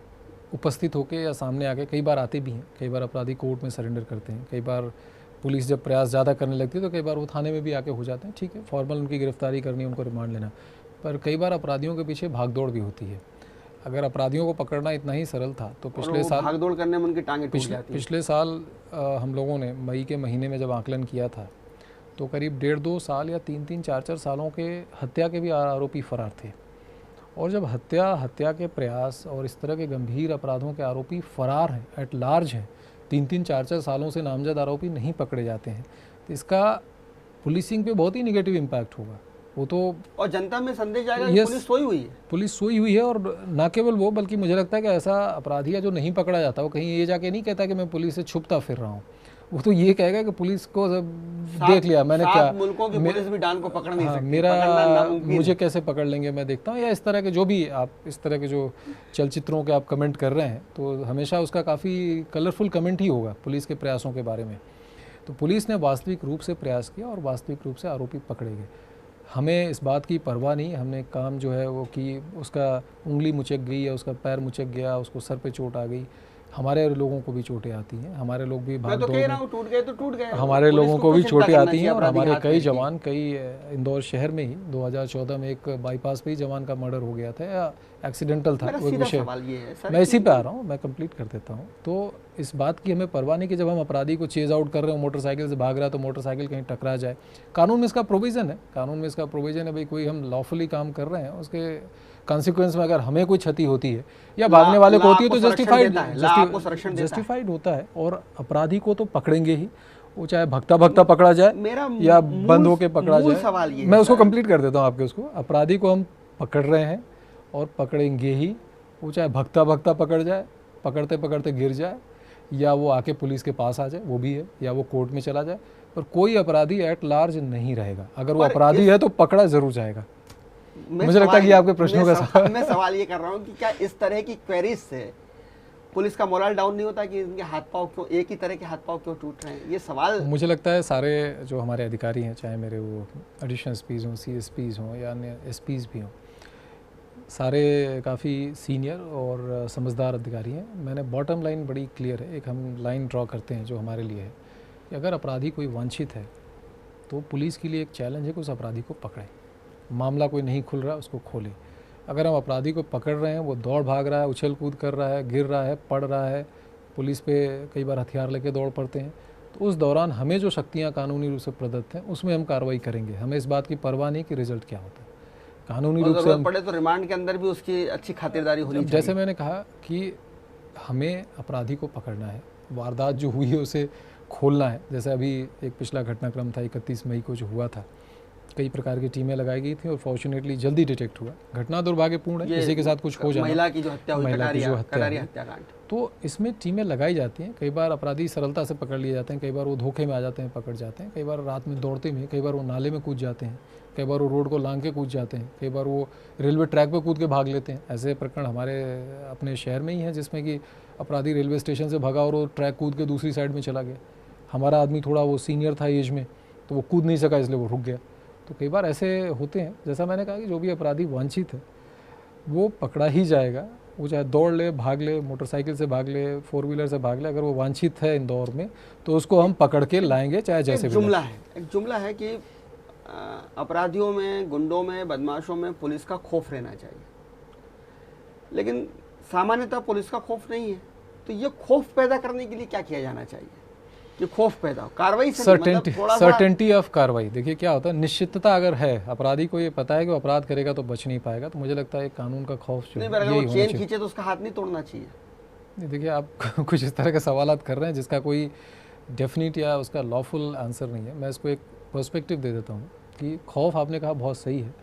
Speaker 2: उपस्थित होकर या सामने आके कई बार आते भी हैं, कई बार अपराधी कोर्ट में सरेंडर करते हैं, कई बार पुलिस जब प्रयास ज़्यादा करने लगती है तो कई बार वो थाने में भी आके हो जाते हैं। ठीक है, फॉर्मल उनकी गिरफ्तारी करनी, उनको रिमांड लेना, पर कई बार अपराधियों के पीछे भागदौड़ भी होती है। अगर अपराधियों को पकड़ना इतना ही सरल था तो पिछले साल
Speaker 1: भागदौड़ करने में उनकी टांगें टूट जाती हैं।
Speaker 2: पिछले साल हम लोगों ने मई के महीने में जब आकलन किया था तो करीब 1.5-2 साल या 3-3, 4-4 सालों के हत्या के भी आरोपी फरार थे। और जब हत्या के प्रयास और इस तरह के गंभीर अपराधों के आरोपी फरार हैं, एट लार्ज हैं, 3-3, 4-4 सालों से नामजद आरोपी नहीं पकड़े जाते हैं, तो इसका पुलिसिंग पे बहुत ही निगेटिव इम्पैक्ट होगा। वो तो
Speaker 1: और जनता में संदेश जाएगा कि पुलिस सोई हुई है,
Speaker 2: पुलिस सोई हुई है। और ना केवल वो, बल्कि मुझे लगता है कि ऐसा अपराधी जो नहीं पकड़ा जाता वो कहीं ये जाके नहीं कहता कि मैं पुलिस से छुपता फिर रहा हूँ, वो तो ये कहेगा कि पुलिस को देख लिया मैंने, क्या
Speaker 1: मुल्कों की पुलिस भी डान को पकड़ नहीं सकती,
Speaker 2: मेरा मुझे कैसे पकड़ लेंगे, मैं देखता हूँ। या इस तरह के जो भी आप इस तरह के जो चलचित्रों के आप कमेंट कर रहे हैं, तो हमेशा उसका काफ़ी कलरफुल कमेंट ही होगा पुलिस के प्रयासों के बारे में। तो पुलिस ने वास्तविक रूप से प्रयास किया और वास्तविक रूप से आरोपी पकड़े गए। हमें इस बात की परवाह नहीं, हमने काम जो है वो कि उसका उंगली मुचक गई या उसका पैर मुचक गया, उसको सर पे चोट आ गई। हमारे लोगों को भी चोटें आती हैं, हमारे लोग भी भाग दौड़ में,
Speaker 1: टूट गए तो टूट गए,
Speaker 2: हमारे लोगों को भी चोटें आती हैं। और हमारे कई जवान, कई इंदौर शहर में ही 2014 में एक बाईपास पे ही जवान का मर्डर हो गया था, या एक्सीडेंटल था वो विषय। मैं इसी पे आ रहा हूँ, मैं कंप्लीट कर देता हूँ। तो इस बात की हमें परवाह नहीं कि जब हम अपराधी को चेज आउट कर रहे हो, मोटरसाइकिल से भाग रहा है, तो मोटरसाइकिल कहीं टकरा जाए। कानून में इसका प्रोविज़न है, कानून में इसका प्रोविज़न है भाई, कोई हम लॉफुली काम कर रहे हैं, उसके कॉन्सिक्वेंस में अगर हमें कोई क्षति होती है या भागने वाले को होती है तो जस्टिफाइड होता है। और अपराधी को तो पकड़ेंगे ही, वो चाहे भगता भगता पकड़ा जाए या बंद होके पकड़ा जाए। मैं उसको कंप्लीट कर देता हूँ आपके उसको। अपराधी को हम पकड़ रहे हैं और पकड़ेंगे ही, वो चाहे भगता भगता पकड़ जाए, पकड़ते पकड़ते गिर जाए, या वो आके पुलिस के पास आ जाए, वो भी है, या वो कोर्ट में चला जाए, पर कोई अपराधी एट लार्ज नहीं रहेगा। अगर वो अपराधी है तो पकड़ा जरूर जाएगा। मुझे लगता है कि आपके प्रश्नों का
Speaker 1: मैं सवाल ये कर रहा हूँ कि क्या इस तरह की क्वेरीज से पुलिस का मोरल डाउन नहीं होता कि इनके हाथ पांव क्यों, एक ही तरह के हाथ पांव क्यों टूट रहे हैं? ये सवाल
Speaker 2: मुझे लगता है सारे जो हमारे अधिकारी हैं, चाहे मेरे वो एडिशनल एसपीज़ हों, CSPs हों या अन्य SPs भी हों, सारे काफ़ी सीनियर और समझदार अधिकारी हैं। मैंने बॉटम लाइन बड़ी क्लियर है, एक हम लाइन ड्रॉ करते हैं जो हमारे लिए है कि अगर अपराधी कोई वांछित है तो पुलिस के लिए एक चैलेंज है कि उस अपराधी को पकड़े। मामला कोई नहीं खुल रहा, उसको खोले। अगर हम अपराधी को पकड़ रहे हैं, वो दौड़ भाग रहा है, उछल कूद कर रहा है, गिर रहा है, पड़ रहा है, पुलिस पे कई बार हथियार लेके दौड़ पड़ते हैं। तो उस दौरान हमें जो शक्तियाँ कानूनी रूप से प्रदत्त हैं उसमें हम कार्रवाई करेंगे। हमें इस बात की परवाह नहीं कि रिजल्ट क्या होता है। कानूनी रूप से
Speaker 1: जरूरत पड़े तो रिमांड के अंदर भी उसकी अच्छी खातिरदारी होनी चाहिए।
Speaker 2: जैसे मैंने कहा कि हमें अपराधी को पकड़ना है, वारदात जो हुई है उसे खोलना है। जैसे अभी एक पिछला घटनाक्रम था 31 मई को जो हुआ था, कई प्रकार की टीमें लगाई गई थी और फॉर्चुनेटली जल्दी डिटेक्ट हुआ। घटना दुर्भाग्यपूर्ण है, किसी के साथ कुछ हो जाना,
Speaker 1: महिला की जो हत्या हुई, कटारिया हत्याकांड,
Speaker 2: तो इसमें टीमें लगाई जाती हैं। कई बार अपराधी सरलता से पकड़ लिए जाते हैं, कई बार वो धोखे में आ जाते हैं, पकड़ जाते हैं, कई बार रात में दौड़ते में, कई बार वो नाले में कूद जाते हैं, कई बार वो रोड को लांग के कूद जाते हैं, कई बार वो रेलवे ट्रैक पे कूद के भाग लेते हैं। ऐसे प्रकरण हमारे अपने शहर में ही हैं जिसमें कि अपराधी रेलवे स्टेशन से भागा और वो ट्रैक कूद के दूसरी साइड में चला गया। हमारा आदमी थोड़ा वो सीनियर था एज में, तो वो कूद नहीं सका, इसलिए वो रुक गया। तो कई बार ऐसे होते हैं। जैसा मैंने कहा कि जो भी अपराधी वांछित है वो पकड़ा ही जाएगा। वो चाहे दौड़ ले, भाग ले, मोटरसाइकिल से भाग ले, 4 व्हीलर से भाग ले, अगर वो वांछित है इंदौर में तो उसको हम पकड़ के लाएंगे, चाहे जैसे भी।
Speaker 1: एक जुमला है कि अपराधियों में, गुंडों में, बदमाशों में पुलिस का खौफ रहना चाहिए, लेकिन सामान्यतः पुलिस का खौफ नहीं है। तो ये खौफ पैदा करने के लिए क्या किया जाना चाहिए? ये खौफ पैदा हो, कार्रवाई से
Speaker 2: सर्टेनिटी ऑफ कार्रवाई। देखिए क्या होता है, निश्चितता अगर है, अपराधी को ये पता है कि वो अपराध करेगा तो बच नहीं पाएगा, तो मुझे लगता है कानून का खौफ जो
Speaker 1: नहीं, अगर वो चेन खींचे तो उसका हाथ नहीं तोड़ना चाहिए।
Speaker 2: नहीं, देखिए आप कुछ इस तरह के सवालात कर रहे हैं जिसका कोई डेफिनेट या उसका लॉफुल आंसर नहीं है। मैं इसको एक पर्सपेक्टिव दे देता हूँ कि खौफ, आपने कहा बहुत सही है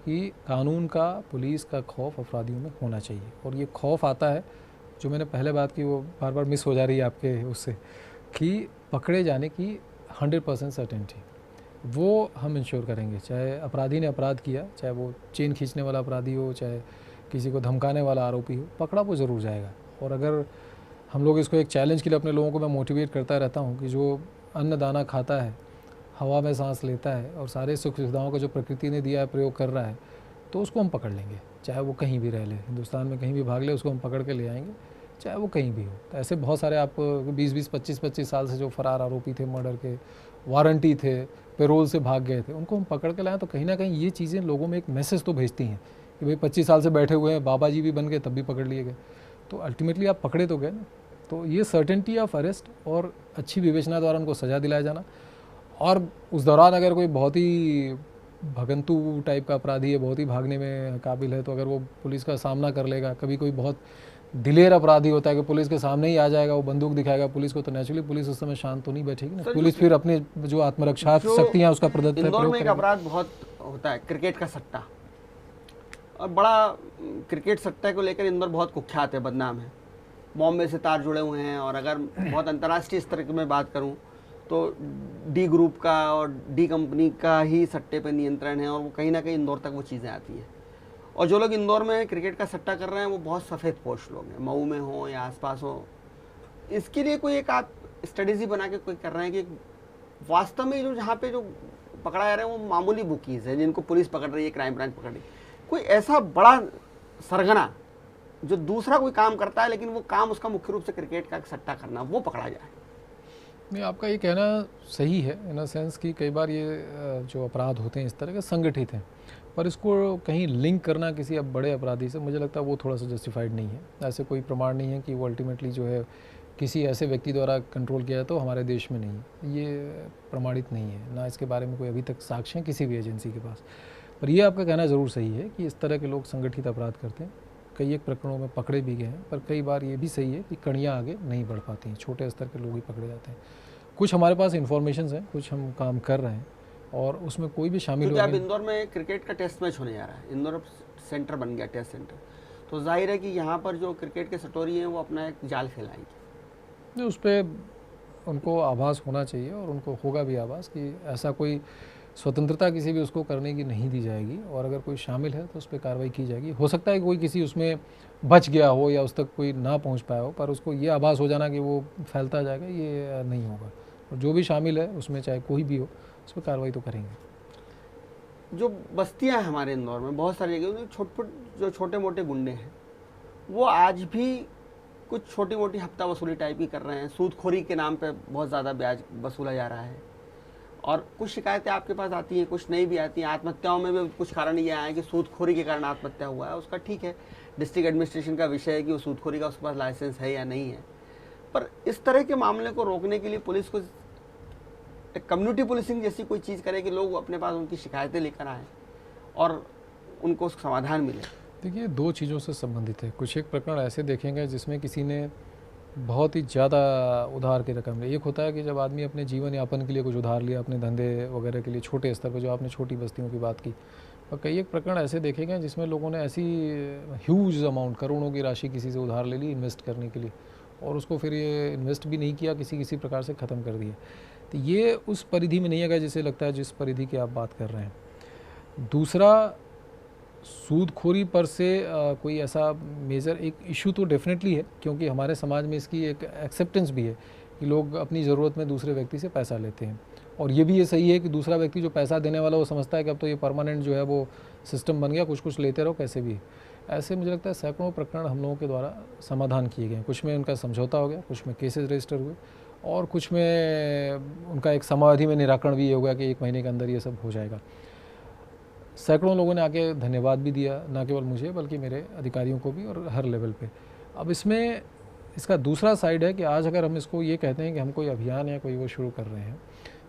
Speaker 2: कि कानून का, पुलिस का खौफ अपराधियों में होना चाहिए। और ये खौफ आता है, जो मैंने पहले बात की वो बार बार मिस हो जा रही है आपके उससे, कि पकड़े जाने की 100% सर्टेनिटी वो हम इंश्योर करेंगे। चाहे अपराधी ने अपराध किया, चाहे वो चेन खींचने वाला अपराधी हो, चाहे किसी को धमकाने वाला आरोपी हो, पकड़ा वो ज़रूर जाएगा। और अगर हम लोग इसको एक चैलेंज के लिए अपने लोगों को मैं मोटिवेट करता रहता हूँ कि जो अन्न दाना खाता है, हवा में सांस लेता है और सारे सुख सुविधाओं का जो प्रकृति ने दिया है प्रयोग कर रहा है, तो उसको हम पकड़ लेंगे, चाहे वो कहीं भी रह ले, हिंदुस्तान में कहीं भी भाग ले, उसको हम पकड़ के ले आएंगे, चाहे वो कहीं भी हो। तो ऐसे बहुत सारे आप 20-20, 25-25 साल से जो फरार आरोपी थे, मर्डर के वारंटी थे, पेरोल से भाग गए थे, उनको हम पकड़ के लाएँ, तो कहीं ना कहीं ये चीज़ें लोगों में एक मैसेज तो भेजती हैं कि भाई 25 साल से बैठे हुए हैं, बाबा जी भी बन गए तब भी पकड़ लिए गए, तो अल्टीमेटली आप पकड़े तो गए ना। तो ये सर्टेनिटी ऑफ अरेस्ट और अच्छी विवेचना द्वारा उनको सज़ा दिलाया जाना। और उस दौरान अगर कोई बहुत ही भगंतु टाइप का अपराधी है, बहुत ही भागने में काबिल है, तो अगर वो पुलिस का सामना कर लेगा, कभी कोई बहुत दिलेर अपराधी होता है कि पुलिस के सामने ही आ जाएगा, वो बंदूक दिखाएगा पुलिस को, तो नेचुरली पुलिस उस समय शांत तो नहीं बैठेगी ना। पुलिस फिर अपने जो आत्मरक्षा शक्तियाँ उसका प्रदर्शन।
Speaker 1: इंदौर में एक अपराध बहुत होता है, क्रिकेट का सट्टा, और बड़ा क्रिकेट सट्टा को लेकर इंदौर बहुत कुख्यात है, बदनाम है। बॉम्बे से तार जुड़े हुए हैं, और अगर बहुत अंतर्राष्ट्रीय स्तर की मैं बात करूं तो डी ग्रुप का और डी कंपनी का ही सट्टे पर नियंत्रण है, और वो कहीं ना कहीं इंदौर तक वो चीज़ें आती हैं। और जो लोग इंदौर में क्रिकेट का सट्टा कर रहे हैं वो बहुत सफ़ेद पोश लोग हैं, मऊ में हो या आसपास हो। इसके लिए कोई एक आप स्ट्रेटेजी बना के कोई कर रहे हैं कि वास्तव में जो जहाँ पे जो पकड़ा जा रहा है वो मामूली बुकीज़ है जिनको पुलिस पकड़ रही है, क्राइम ब्रांच पकड़ रही है, कोई ऐसा बड़ा सरगना जो दूसरा कोई काम करता है लेकिन वो काम उसका मुख्य रूप से क्रिकेट का सट्टा करना, वो पकड़ा जाए?
Speaker 2: नहीं, आपका ये कहना सही है इन अ सेंस कि कई बार ये जो अपराध होते हैं इस तरह के संगठित हैं, पर इसको कहीं लिंक करना किसी अब बड़े अपराधी से, मुझे लगता है वो थोड़ा सा जस्टिफाइड नहीं है। ऐसे कोई प्रमाण नहीं है कि वो अल्टीमेटली जो है किसी ऐसे व्यक्ति द्वारा कंट्रोल किया तो हमारे देश में नहीं, ये प्रमाणित नहीं है, ना इसके बारे में कोई अभी तक साक्ष्य है किसी भी एजेंसी के पास। पर ये आपका कहना ज़रूर सही है कि इस तरह के लोग संगठित अपराध करते हैं, कई एक प्रकरणों में पकड़े भी गए हैं, पर कई बार ये भी सही है कि कड़ियाँ आगे नहीं बढ़ पाती हैं, छोटे स्तर के लोग ही पकड़े जाते हैं। कुछ हमारे पास इन्फॉर्मेशन हैं, कुछ हम काम कर रहे हैं, और उसमें कोई भी शामिल हो।
Speaker 1: अब इंदौर में क्रिकेट का टेस्ट मैच होने जा रहा है, इंदौर सेंटर बन गया, टेस्ट सेंटर, तो जाहिर है कि यहाँ पर जो क्रिकेट के सटोरी हैं वो अपना एक जाल फैलाएंगे।
Speaker 2: उस पर उनको आभास होना चाहिए, और उनको होगा भी आभास कि ऐसा कोई स्वतंत्रता किसी भी उसको करने की नहीं दी जाएगी, और अगर कोई शामिल है तो उस पर कार्रवाई की जाएगी। हो सकता है कि कोई किसी उसमें बच गया हो या उस तक कोई ना पहुंच पाया हो, पर उसको ये आभास हो जाना कि वो फैलता जाएगा, ये नहीं होगा। और जो भी शामिल है उसमें चाहे कोई भी हो, उस पर कार्रवाई तो करेंगे।
Speaker 1: जो बस्तियां हैं हमारे इंदौर में बहुत सारी जगह, जो छोटे मोटे गुंडे हैं वो आज भी कुछ छोटी मोटी हफ्ता वसूली टाइप की कर रहे हैं, सूदखोरी के नाम पे बहुत ज़्यादा ब्याज वसूला जा रहा है, और कुछ शिकायतें आपके पास आती हैं, कुछ नहीं भी आती हैं। आत्महत्याओं में भी कुछ कारण ये आए कि सूदखोरी के कारण आत्महत्या हुआ है, उसका ठीक है, डिस्ट्रिक्ट एडमिनिस्ट्रेशन का विषय है कि वो सूदखोरी का उसके पास लाइसेंस है या नहीं है। पर इस तरह के मामले को रोकने के लिए पुलिस को एक कम्युनिटी पुलिसिंग जैसी कोई चीज़ करे कि लोग अपने पास उनकी शिकायतें लेकर आएँ और उनको उसका समाधान मिले।
Speaker 2: देखिए, दो चीज़ों से संबंधित है। कुछ एक प्रकरण ऐसे देखेंगे जिसमें किसी ने बहुत ही ज़्यादा उधार की रकम ली। एक होता है कि जब आदमी अपने जीवन यापन के लिए कुछ उधार लिया, अपने धंधे वगैरह के लिए, छोटे स्तर पर, जो आपने छोटी बस्तियों की बात की। और कई एक प्रकरण ऐसे देखे गए जिसमें लोगों ने ऐसी ह्यूज अमाउंट, करोड़ों की राशि किसी से उधार ले ली इन्वेस्ट करने के लिए, और उसको फिर ये इन्वेस्ट भी नहीं किया, किसी प्रकार से ख़त्म कर दिया। तो ये उस परिधि में नहीं है जिसे लगता है जिस परिधि की आप बात कर रहे हैं। दूसरा, सूदखोरी पर से कोई ऐसा मेजर एक इशू तो डेफिनेटली है, क्योंकि हमारे समाज में इसकी एक एक्सेप्टेंस भी है कि लोग अपनी ज़रूरत में दूसरे व्यक्ति से पैसा लेते हैं। और ये भी ये सही है कि दूसरा व्यक्ति जो पैसा देने वाला वो समझता है कि अब तो ये परमानेंट जो है वो सिस्टम बन गया, कुछ लेते रहो कैसे भी। ऐसे मुझे लगता है सैकड़ों प्रकरण हम लोगों के द्वारा समाधान किए गए। कुछ में उनका समझौता हो गया, कुछ में केसेस रजिस्टर हुए, और कुछ में उनका एक समाधि में निराकरण भी ये हो गया कि 1 महीने के अंदर ये सब हो जाएगा। सैकड़ों लोगों ने आके धन्यवाद भी दिया, ना केवल मुझे बल्कि मेरे अधिकारियों को भी, और हर लेवल पे। अब इसमें इसका दूसरा साइड है कि आज अगर हम इसको ये कहते हैं कि हम कोई अभियान या कोई वो शुरू कर रहे हैं,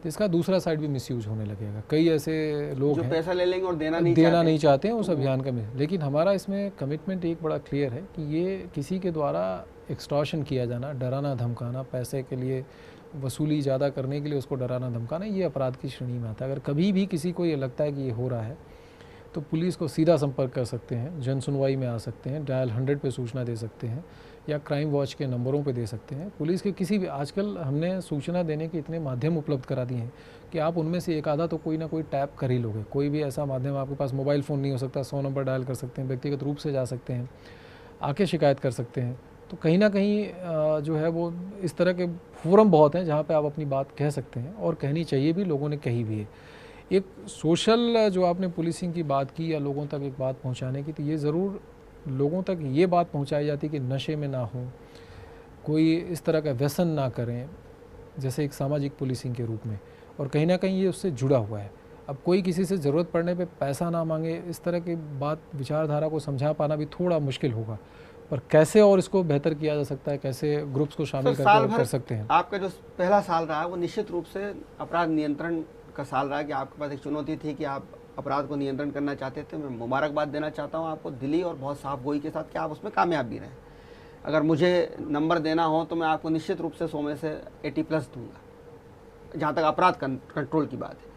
Speaker 2: तो इसका दूसरा साइड भी मिसयूज होने लगेगा। कई ऐसे लोग
Speaker 1: जो
Speaker 2: हैं
Speaker 1: पैसा ले लेंगे और देना नहीं
Speaker 2: चाहते हैं उस अभियान का। लेकिन हमारा इसमें कमिटमेंट एक बड़ा क्लियर है कि ये किसी के द्वारा एक्सटॉर्शन किया जाना, डराना धमकाना, पैसे के लिए वसूली ज़्यादा करने के लिए उसको डराना धमकाना, ये अपराध की श्रेणी में आता है। अगर कभी भी किसी को ये लगता है कि ये हो रहा है तो पुलिस को सीधा संपर्क कर सकते हैं, जन सुनवाई में आ सकते हैं, डायल 100 पे सूचना दे सकते हैं, या क्राइम वॉच के नंबरों पे दे सकते हैं। पुलिस के किसी भी, आजकल हमने सूचना देने के इतने माध्यम उपलब्ध करा दिए हैं कि आप उनमें से एक आधा तो कोई ना कोई टैप कर ही लोगे। कोई भी ऐसा माध्यम, आपके पास मोबाइल फ़ोन नहीं हो सकता, 100 नंबर डायल कर सकते हैं, व्यक्तिगत रूप से जा सकते हैं, आके शिकायत कर सकते हैं। तो कहीं ना कहीं जो है वो इस तरह के फोरम बहुत हैं जहाँ पे आप अपनी बात कह सकते हैं, और कहनी चाहिए भी, लोगों ने कही भी है। एक सोशल जो आपने पुलिसिंग की बात की, या लोगों तक एक बात पहुँचाने की, तो ये ज़रूर लोगों तक ये बात पहुँचाई जाती कि नशे में ना हो, कोई इस तरह का व्यसन ना करें, जैसे एक सामाजिक पुलिसिंग के रूप में, और कहीं ना कहीं ये उससे जुड़ा हुआ है। अब कोई किसी से ज़रूरत पड़ने पे पैसा ना मांगे, इस तरह की बात, विचारधारा को समझा पाना भी थोड़ा मुश्किल होगा। पर कैसे और इसको बेहतर किया जा सकता है, कैसे ग्रुप्स को शामिल करके कर सकते हैं।
Speaker 1: आपका जो पहला साल रहा वो निश्चित रूप से अपराध नियंत्रण का साल रहा, कि आपके पास एक चुनौती थी कि आप अपराध को नियंत्रण करना चाहते थे। मैं मुबारकबाद देना चाहता हूँ आपको दिली और बहुत साफ गोई के साथ कि आप उसमें कामयाब भी रहे। अगर मुझे नंबर देना हो तो मैं आपको निश्चित रूप से 100 में से 80+ दूंगा, जहाँ तक अपराध कंट्रोल की बात है।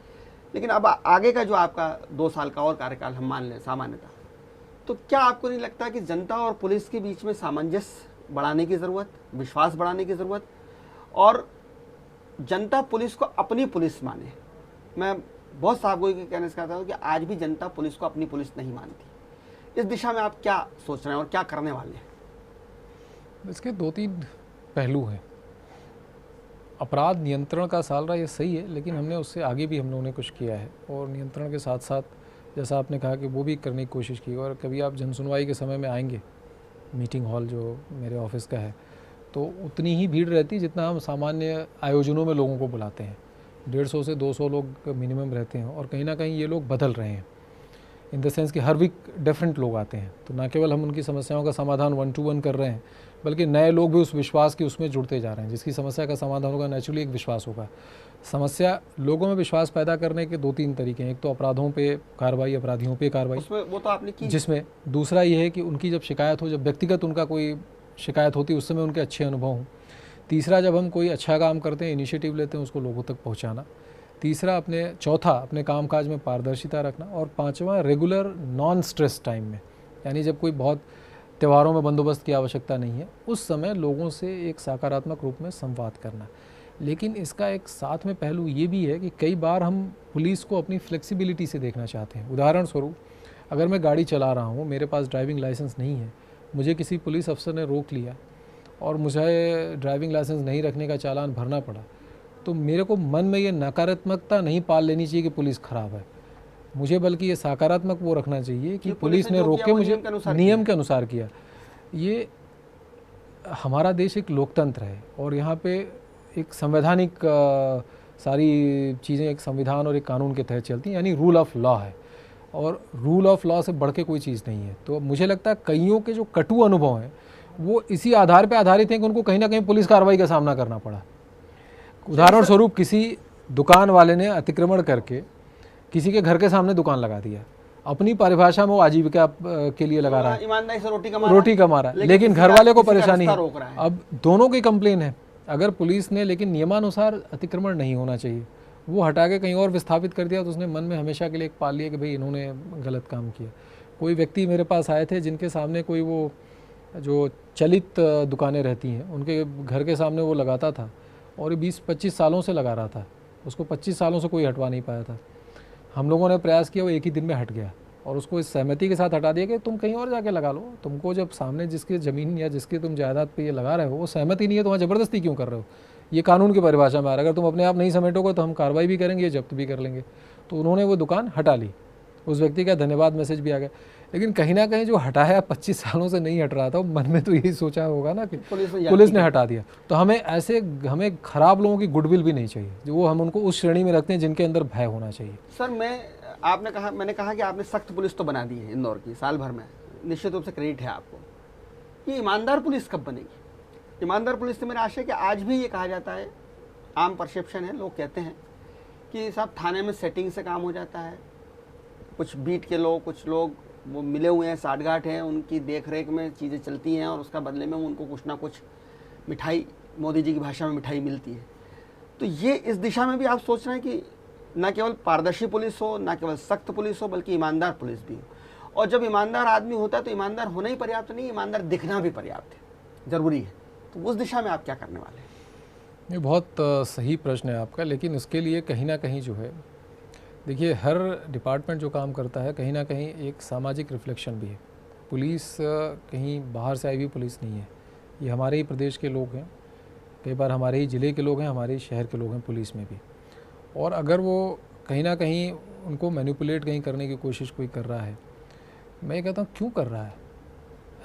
Speaker 1: लेकिन अब आगे का जो आपका 2 साल का और कार्यकाल हम मान लें सामान्यतः, तो क्या आपको नहीं लगता कि जनता और पुलिस के बीच में सामंजस्य बढ़ाने की ज़रूरत, विश्वास बढ़ाने की ज़रूरत, और जनता पुलिस को अपनी पुलिस माने? मैं बहुत साफ गोई के कहने से कहता हूँ कि आज भी जनता पुलिस को अपनी पुलिस नहीं मानती। इस दिशा में आप क्या सोच रहे हैं और क्या करने वाले हैं?
Speaker 2: इसके 2-3 पहलू हैं। अपराध नियंत्रण का साल रहा, ये सही है, लेकिन हमने उससे आगे भी हम लोगों ने कुछ किया है, और नियंत्रण के साथ साथ जैसा आपने कहा कि वो भी करने की कोशिश की। और कभी आप जनसुनवाई के समय में आएंगे, मीटिंग हॉल जो मेरे ऑफिस का है, तो उतनी ही भीड़ रहती जितना हम सामान्य आयोजनों में लोगों को बुलाते हैं। 150 से 200 लोग मिनिमम रहते हैं, और कहीं ना कहीं ये लोग बदल रहे हैं, इन द सेंस कि हर वीक डिफरेंट लोग आते हैं। तो ना केवल हम उनकी समस्याओं का समाधान 1-to-1 कर रहे हैं, बल्कि नए लोग भी उस विश्वास की उसमें जुड़ते जा रहे हैं। जिसकी समस्या का समाधान होगा, नेचुरली एक विश्वास होगा। समस्या, लोगों में विश्वास पैदा करने के 2-3 तरीके हैं। एक तो अपराधों पे कार्रवाई, अपराधियों पे कार्रवाई,
Speaker 1: उसमें वो तो आपने की,
Speaker 2: जिसमें दूसरा ये है कि उनकी जब शिकायत हो, जब व्यक्तिगत उनका कोई शिकायत होती है, उस समय उनके अच्छे अनुभव हों। तीसरा, जब हम कोई अच्छा काम करते हैं, इनिशिएटिव लेते हैं, उसको लोगों तक पहुँचाना। चौथा अपने कामकाज में पारदर्शिता रखना। और 5वां, रेगुलर नॉन स्ट्रेस टाइम में, यानी जब कोई बहुत त्योहारों में बंदोबस्त की आवश्यकता नहीं है, उस समय लोगों से एक सकारात्मक रूप में संवाद करना। लेकिन इसका एक साथ में पहलू ये भी है कि कई बार हम पुलिस को अपनी फ्लेक्सिबिलिटी से देखना चाहते हैं। उदाहरण स्वरूप, अगर मैं गाड़ी चला रहा हूँ, मेरे पास ड्राइविंग लाइसेंस नहीं है, मुझे किसी पुलिस अफसर ने रोक लिया और मुझे ड्राइविंग लाइसेंस नहीं रखने का चालान भरना पड़ा, तो मेरे को मन में ये नकारात्मकता नहीं पाल लेनी चाहिए कि पुलिस ख़राब है। मुझे बल्कि ये सकारात्मक वो रखना चाहिए कि पुलिस ने रोक के मुझे नियम के अनुसार किया। ये हमारा देश एक लोकतंत्र है, और यहाँ पे एक संवैधानिक सारी चीज़ें एक संविधान और एक कानून के तहत चलती हैं, यानी रूल ऑफ लॉ है, और रूल ऑफ लॉ से बढ़ के कोई चीज़ नहीं है। तो मुझे लगता है कईयों के जो कटु अनुभव हैं वो इसी आधार पे आधारित हैं कि उनको कहीं ना कहीं पुलिस कार्रवाई का सामना करना पड़ा। उदाहरण स्वरूप किसी दुकान वाले ने अतिक्रमण करके किसी के घर के सामने दुकान लगा दिया, अपनी परिभाषा में वो आजीविका के लिए लगा रहा है,
Speaker 1: ईमानदारी से रोटी कमा रहा है,
Speaker 2: लेकिन घर वाले को परेशानी है।
Speaker 1: रोक रहा है।
Speaker 2: अब दोनों की कंप्लेन है। अगर पुलिस ने लेकिन नियमानुसार अतिक्रमण नहीं होना चाहिए, वो हटा के कहीं और विस्थापित कर दिया, तो उसने मन में हमेशा के लिए एक पाल लिया कि भाई इन्होंने गलत काम किया। कोई व्यक्ति मेरे पास आए थे जिनके सामने कोई वो जो चलित दुकानें रहती हैं उनके घर के सामने वो लगाता था और 20-25 सालों से लगा रहा था, उसको 25 सालों से कोई हटवा नहीं पाया था। हम लोगों ने प्रयास किया, वो एक ही दिन में हट गया और उसको इस सहमति के साथ हटा दिया कि तुम कहीं और जाके लगा लो। तुमको जब सामने जिसकी ज़मीन या जिसकी तुम जायदाद पे ये लगा रहे हो वो सहमति नहीं है तो वहाँ ज़बरदस्ती क्यों कर रहे हो? ये कानून की परिभाषा में आ रहा है। अगर तुम अपने आप नहीं समेटोगे तो हम कार्रवाई भी करेंगे, जब्त भी कर लेंगे। तो उन्होंने वो दुकान हटा ली। उस व्यक्ति का धन्यवाद मैसेज भी आ गया। लेकिन कहीं ना कहीं जो हटाया 25 सालों से नहीं हट रहा था, मन में तो यही सोचा होगा ना कि पुलिस ने हटा दिया। तो हमें खराब लोगों की गुडविल भी नहीं चाहिए, जो वो हम उनको उस श्रेणी में रखते हैं जिनके अंदर भय होना चाहिए।
Speaker 1: सर मैंने कहा कि आपने सख्त पुलिस तो बना दी है इंदौर की साल भर में, निश्चित रूप से क्रेडिट है आपको। ये ईमानदार पुलिस कब बनेगी? ईमानदार पुलिस से मेरा आशय है कि आज भी ये कहा जाता है, आम परसेप्शन है, लोग कहते हैं कि साहब थाने में सेटिंग से काम हो जाता है, कुछ बीट के लोग, कुछ लोग वो मिले हुए हैं, साठगांठ हैं, उनकी देख रेख में चीज़ें चलती हैं और उसका बदले में उनको कुछ ना कुछ मिठाई, मोदी जी की भाषा में मिठाई मिलती है। तो ये इस दिशा में भी आप सोच रहे हैं कि न केवल पारदर्शी पुलिस हो, न केवल सख्त पुलिस हो, बल्कि ईमानदार पुलिस भी हो। और जब ईमानदार आदमी होता है तो ईमानदार होना ही पर्याप्त नहीं, ईमानदार दिखना भी पर्याप्त है, ज़रूरी है। तो उस दिशा में आप क्या करने वाले हैं?
Speaker 2: ये बहुत सही प्रश्न है आपका, लेकिन उसके लिए कहीं ना कहीं जो है, देखिए हर डिपार्टमेंट जो काम करता है कहीं ना कहीं एक सामाजिक रिफ्लेक्शन भी है। पुलिस कहीं बाहर से आई हुई पुलिस नहीं है, ये हमारे ही प्रदेश के लोग हैं, कई बार हमारे ही ज़िले के लोग हैं, हमारे ही शहर के लोग हैं पुलिस में भी। और अगर वो कहीं ना कहीं उनको मैनिपुलेट कहीं करने की कोशिश कोई कर रहा है, मैं ये कहता हूँ क्यों कर रहा है?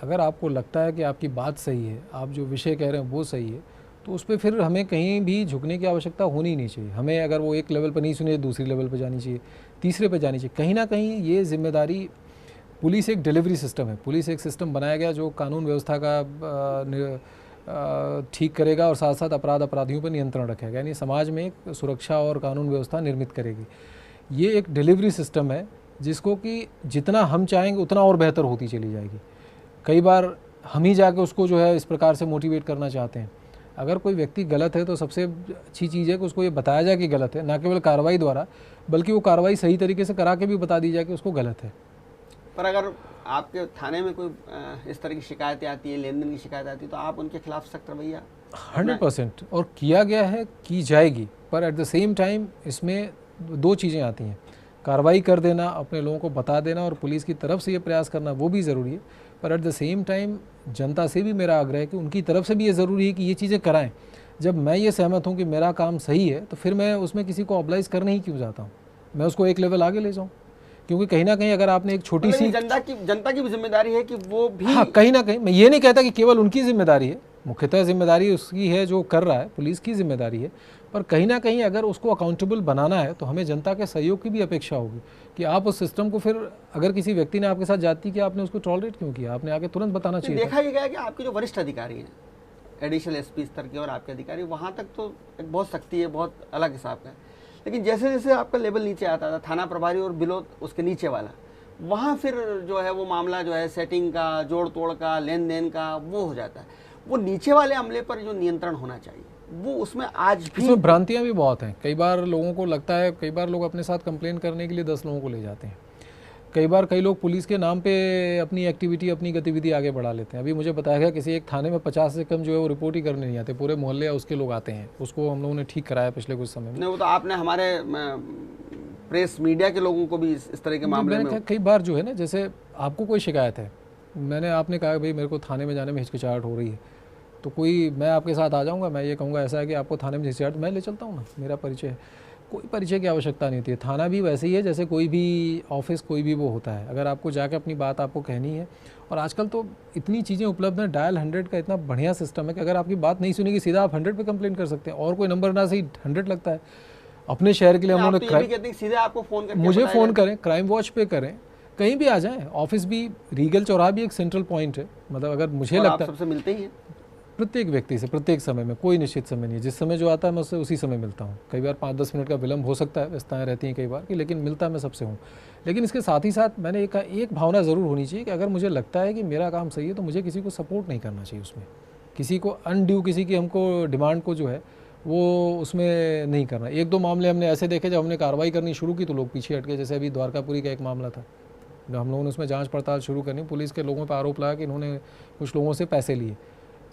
Speaker 2: अगर आपको लगता है कि आपकी बात सही है, आप जो विषय कह रहे हैं वो सही है, तो उस पर फिर हमें कहीं भी झुकने की आवश्यकता होनी नहीं चाहिए। हमें अगर वो एक लेवल पर नहीं सुने, दूसरी लेवल पर जानी चाहिए, तीसरे पर जानी चाहिए। कहीं ना कहीं ये जिम्मेदारी, पुलिस एक डिलीवरी सिस्टम है, पुलिस एक सिस्टम बनाया गया जो कानून व्यवस्था का ठीक करेगा और साथ साथ अपराधियों पर नियंत्रण रखेगा, यानी समाज में एक सुरक्षा और कानून व्यवस्था निर्मित करेगी। ये एक डिलीवरी सिस्टम है जिसको कि जितना हम चाहेंगे उतना और बेहतर होती चली जाएगी। कई बार हम ही जाके उसको जो है इस प्रकार से मोटिवेट करना चाहते हैं। अगर कोई व्यक्ति गलत है तो सबसे अच्छी चीज़ है कि उसको ये बताया जाए कि गलत है, ना केवल कार्रवाई द्वारा, बल्कि वो कार्रवाई सही तरीके से करा के भी बता दी जाए कि उसको गलत है।
Speaker 1: पर अगर आपके थाने में कोई इस तरह की शिकायतें आती है, लेन देन की शिकायत आती है, तो आप उनके खिलाफ सख्त रवैया
Speaker 2: 100% और किया गया है, की जाएगी। पर एट द सेम टाइम इसमें दो चीज़ें आती हैं, कार्रवाई कर देना, अपने लोगों को बता देना और पुलिस की तरफ से ये प्रयास करना, वो भी ज़रूरी है। पर एट द सेम टाइम जनता से भी मेरा आग्रह है कि उनकी तरफ से भी ये ज़रूरी है कि ये चीज़ें कराएं। जब मैं ये सहमत हूँ कि मेरा काम सही है, तो फिर मैं उसमें किसी को ऑब्लाइज करने ही क्यों जाता हूँ, मैं उसको एक लेवल आगे ले जाऊँ। क्योंकि कहीं ना कहीं अगर आपने एक छोटी सी,
Speaker 1: जनता की भी जिम्मेदारी है कि वो भी,
Speaker 2: हाँ कहीं ना कहीं, मैं ये नहीं कहता कि केवल उनकी जिम्मेदारी है, मुख्यतः जिम्मेदारी उसकी है जो कर रहा है, पुलिस की जिम्मेदारी है। पर कहीं ना कहीं अगर उसको अकाउंटेबल बनाना है तो हमें जनता के सहयोग की भी अपेक्षा होगी कि आप उस सिस्टम को, फिर अगर किसी व्यक्ति ने आपके साथ जाती कि आपने उसको टॉलरेट क्यों किया, आपने आके तुरंत बताना चाहिए।
Speaker 1: देखा ही गया कि आपके जो वरिष्ठ अधिकारी हैं, एडिशनल एसपी स्तर के और आपके अधिकारी, वहाँ तक तो एक बहुत सख्ती है, बहुत अलग हिसाब का है। लेकिन जैसे जैसे आपका लेवल नीचे आता था, थाना प्रभारी और बिलो उसके नीचे वाला, वहाँ फिर जो है वो मामला जो है सेटिंग का, जोड़ तोड़ का, लेन देन का, वो हो जाता है। वो नीचे वाले अमले पर जो नियंत्रण होना चाहिए, वो उसमें आज भी,
Speaker 2: इसमें भ्रांतियाँ भी बहुत हैं। कई बार लोगों को लगता है, कई बार लोग अपने साथ कंप्लेन करने के लिए 10 लोगों को ले जाते हैं। कई बार कई लोग पुलिस के नाम पे अपनी एक्टिविटी, अपनी गतिविधि आगे बढ़ा लेते हैं। अभी मुझे बताया गया किसी एक थाने में 50 से कम जो है वो रिपोर्ट ही करने नहीं आते, पूरे मोहल्ले या उसके लोग आते हैं। उसको हम लोगों ने ठीक कराया पिछले कुछ समय में।
Speaker 1: नहीं, वो तो आपने हमारे प्रेस मीडिया के लोगों को भी इस तरह के मामले में,
Speaker 2: कई बार जो है ना, जैसे आपको कोई शिकायत है, आपने कहा भाई मेरे को थाने में जाने में हिचकिचाहट हो रही है, तो कोई, मैं आपके साथ आ जाऊंगा, मैं ये कहूँगा ऐसा है कि आपको थाने में हिचकिचाहट, मैं ले चलता हूँ ना, मेरा परिचय है। कोई परिचय की आवश्यकता नहीं होती है। थाना भी वैसे ही है जैसे कोई भी ऑफिस, कोई भी वो होता है। अगर आपको जाकर अपनी बात आपको कहनी है, और आजकल तो इतनी चीज़ें उपलब्ध हैं, डायल 100 का इतना बढ़िया सिस्टम है कि अगर आपकी बात नहीं सुनेगी सीधा आप 100 पे कंप्लेन कर सकते हैं, और कोई नंबर ना सही 100 लगता है। अपने शहर के लिए हम लोगों ने
Speaker 1: सीधे आपको फोन करके
Speaker 2: मुझे फ़ोन करें, क्राइम वॉच पे करें, कहीं भी आ जाएं, ऑफिस भी, रीगल चौराहा भी एक सेंट्रल पॉइंट है। मतलब अगर मुझे
Speaker 1: और
Speaker 2: लगता
Speaker 1: आप सबसे मिलते ही हैं?
Speaker 2: प्रत्येक व्यक्ति से प्रत्येक समय में, कोई निश्चित समय नहीं है, जिस समय जो आता है मैं उससे उसी समय मिलता हूँ। कई बार 5-10 मिनट का विलम्ब हो सकता है, व्यस्तताएं रहती हैं कई बार की, लेकिन मिलता मैं सबसे हूँ। लेकिन इसके साथ ही साथ मैंने एक भावना ज़रूर होनी चाहिए कि अगर मुझे लगता है कि मेरा काम सही है तो मुझे किसी को सपोर्ट नहीं करना चाहिए उसमें, किसी को अनड्यू किसी की हमको डिमांड को जो है वो उसमें नहीं करना। 1-2 मामले हमने ऐसे देखे जब हमने कार्रवाई करनी शुरू की तो लोग पीछे हट गए। जैसे अभी द्वारकापुरी का एक मामला था, जब हम लोगों ने उसमें जांच पड़ताल शुरू करनी, पुलिस के लोगों पर आरोप लगा कि इन्होंने कुछ लोगों से पैसे लिए।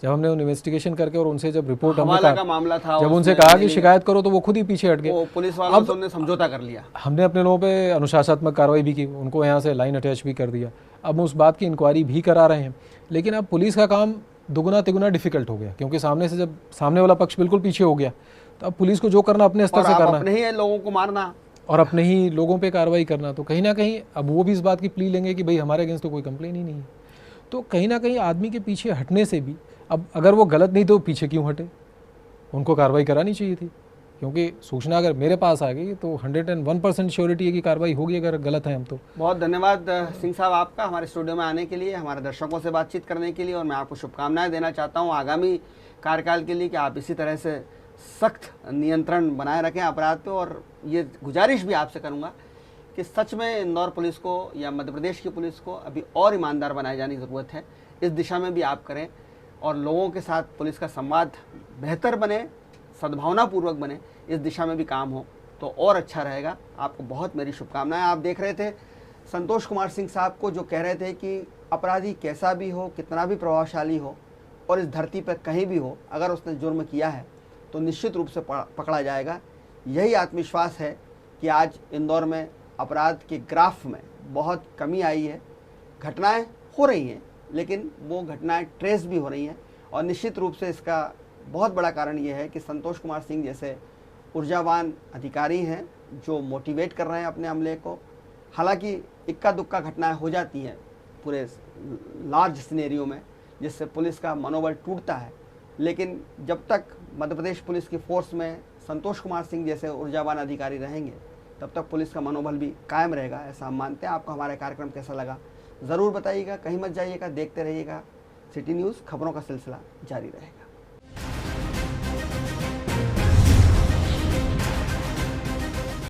Speaker 2: जब हमने इन्वेस्टिगेशन करके और उनसे जब रिपोर्ट
Speaker 1: हवाला का मामला था,
Speaker 2: जब उनसे कहा कि शिकायत करो तो वो खुद ही पीछे हट गए।
Speaker 1: वो पुलिस वालों से उन्होंने समझौता कर लिया।
Speaker 2: हमने अपने लोगों पे अनुशासनात्मक कार्रवाई भी की, उनको यहाँ से लाइन अटैच भी कर दिया। अब उस बात की इंक्वायरी भी करा रहे हैं। लेकिन अब पुलिस का काम दुगुना तिगुना डिफिकल्ट हो गया, क्योंकि सामने से जब सामने वाला पक्ष बिल्कुल पीछे हो गया तो अब पुलिस को जो करना अपने स्तर से करना,
Speaker 1: अपने ही लोगों को मारना
Speaker 2: और अपने ही लोगों पे कार्रवाई करना। तो कहीं ना कहीं अब वो भी इस बात की प्ली लेंगे कि भाई हमारे अगेंस्ट तो कोई कंप्लेन ही नहीं है। तो कहीं ना कहीं आदमी के पीछे हटने से भी, अब अगर वो गलत नहीं तो पीछे क्यों हटे, उनको कार्रवाई करानी चाहिए थी। क्योंकि सूचना अगर मेरे पास आ गई तो 101% श्योरिटी है कि कार्रवाई होगी अगर गलत है हम तो।
Speaker 1: बहुत धन्यवाद सिंह साहब आपका हमारे स्टूडियो में आने के लिए, हमारे दर्शकों से बातचीत करने के लिए, और मैं आपको शुभकामनाएं देना चाहता हूं आगामी कार्यकाल के लिए कि आप इसी तरह से सख्त नियंत्रण बनाए रखें अपराध पे। और ये गुजारिश भी आपसे करूंगा कि सच में इंदौर पुलिस को या मध्य प्रदेश की पुलिस को अभी और ईमानदार बनाए जाने की ज़रूरत है। इस दिशा में भी आप करें और लोगों के साथ पुलिस का संवाद बेहतर बने, सद्भावनापूर्वक बने, इस दिशा में भी काम हो तो और अच्छा रहेगा। आपको बहुत मेरी शुभकामनाएं। आप देख रहे थे संतोष कुमार सिंह साहब को, जो कह रहे थे कि अपराधी कैसा भी हो, कितना भी प्रभावशाली हो और इस धरती पर कहीं भी हो, अगर उसने जुर्म किया है तो निश्चित रूप से पकड़ा जाएगा। यही आत्मविश्वास है कि आज इंदौर में अपराध के ग्राफ में बहुत कमी आई है। घटनाएं हो रही हैं लेकिन वो घटनाएं ट्रेस भी हो रही हैं, और निश्चित रूप से इसका बहुत बड़ा कारण ये है कि संतोष कुमार सिंह जैसे ऊर्जावान अधिकारी हैं जो मोटिवेट कर रहे हैं अपने अमले को। हालांकि इक्का दुक्का घटनाएं हो जाती हैं पूरे लार्ज सिनेरियो में जिससे पुलिस का मनोबल टूटता है, लेकिन जब तक मध्य प्रदेश पुलिस की फोर्स में संतोष कुमार सिंह जैसे ऊर्जावान अधिकारी रहेंगे तब तक पुलिस का मनोबल भी कायम रहेगा, ऐसा हम मानते हैं। आपको हमारा कार्यक्रम कैसा लगा ज़रूर बताइएगा, कहीं मत जाइएगा, देखते रहिएगा सिटी न्यूज़, खबरों का सिलसिला जारी रहेगा।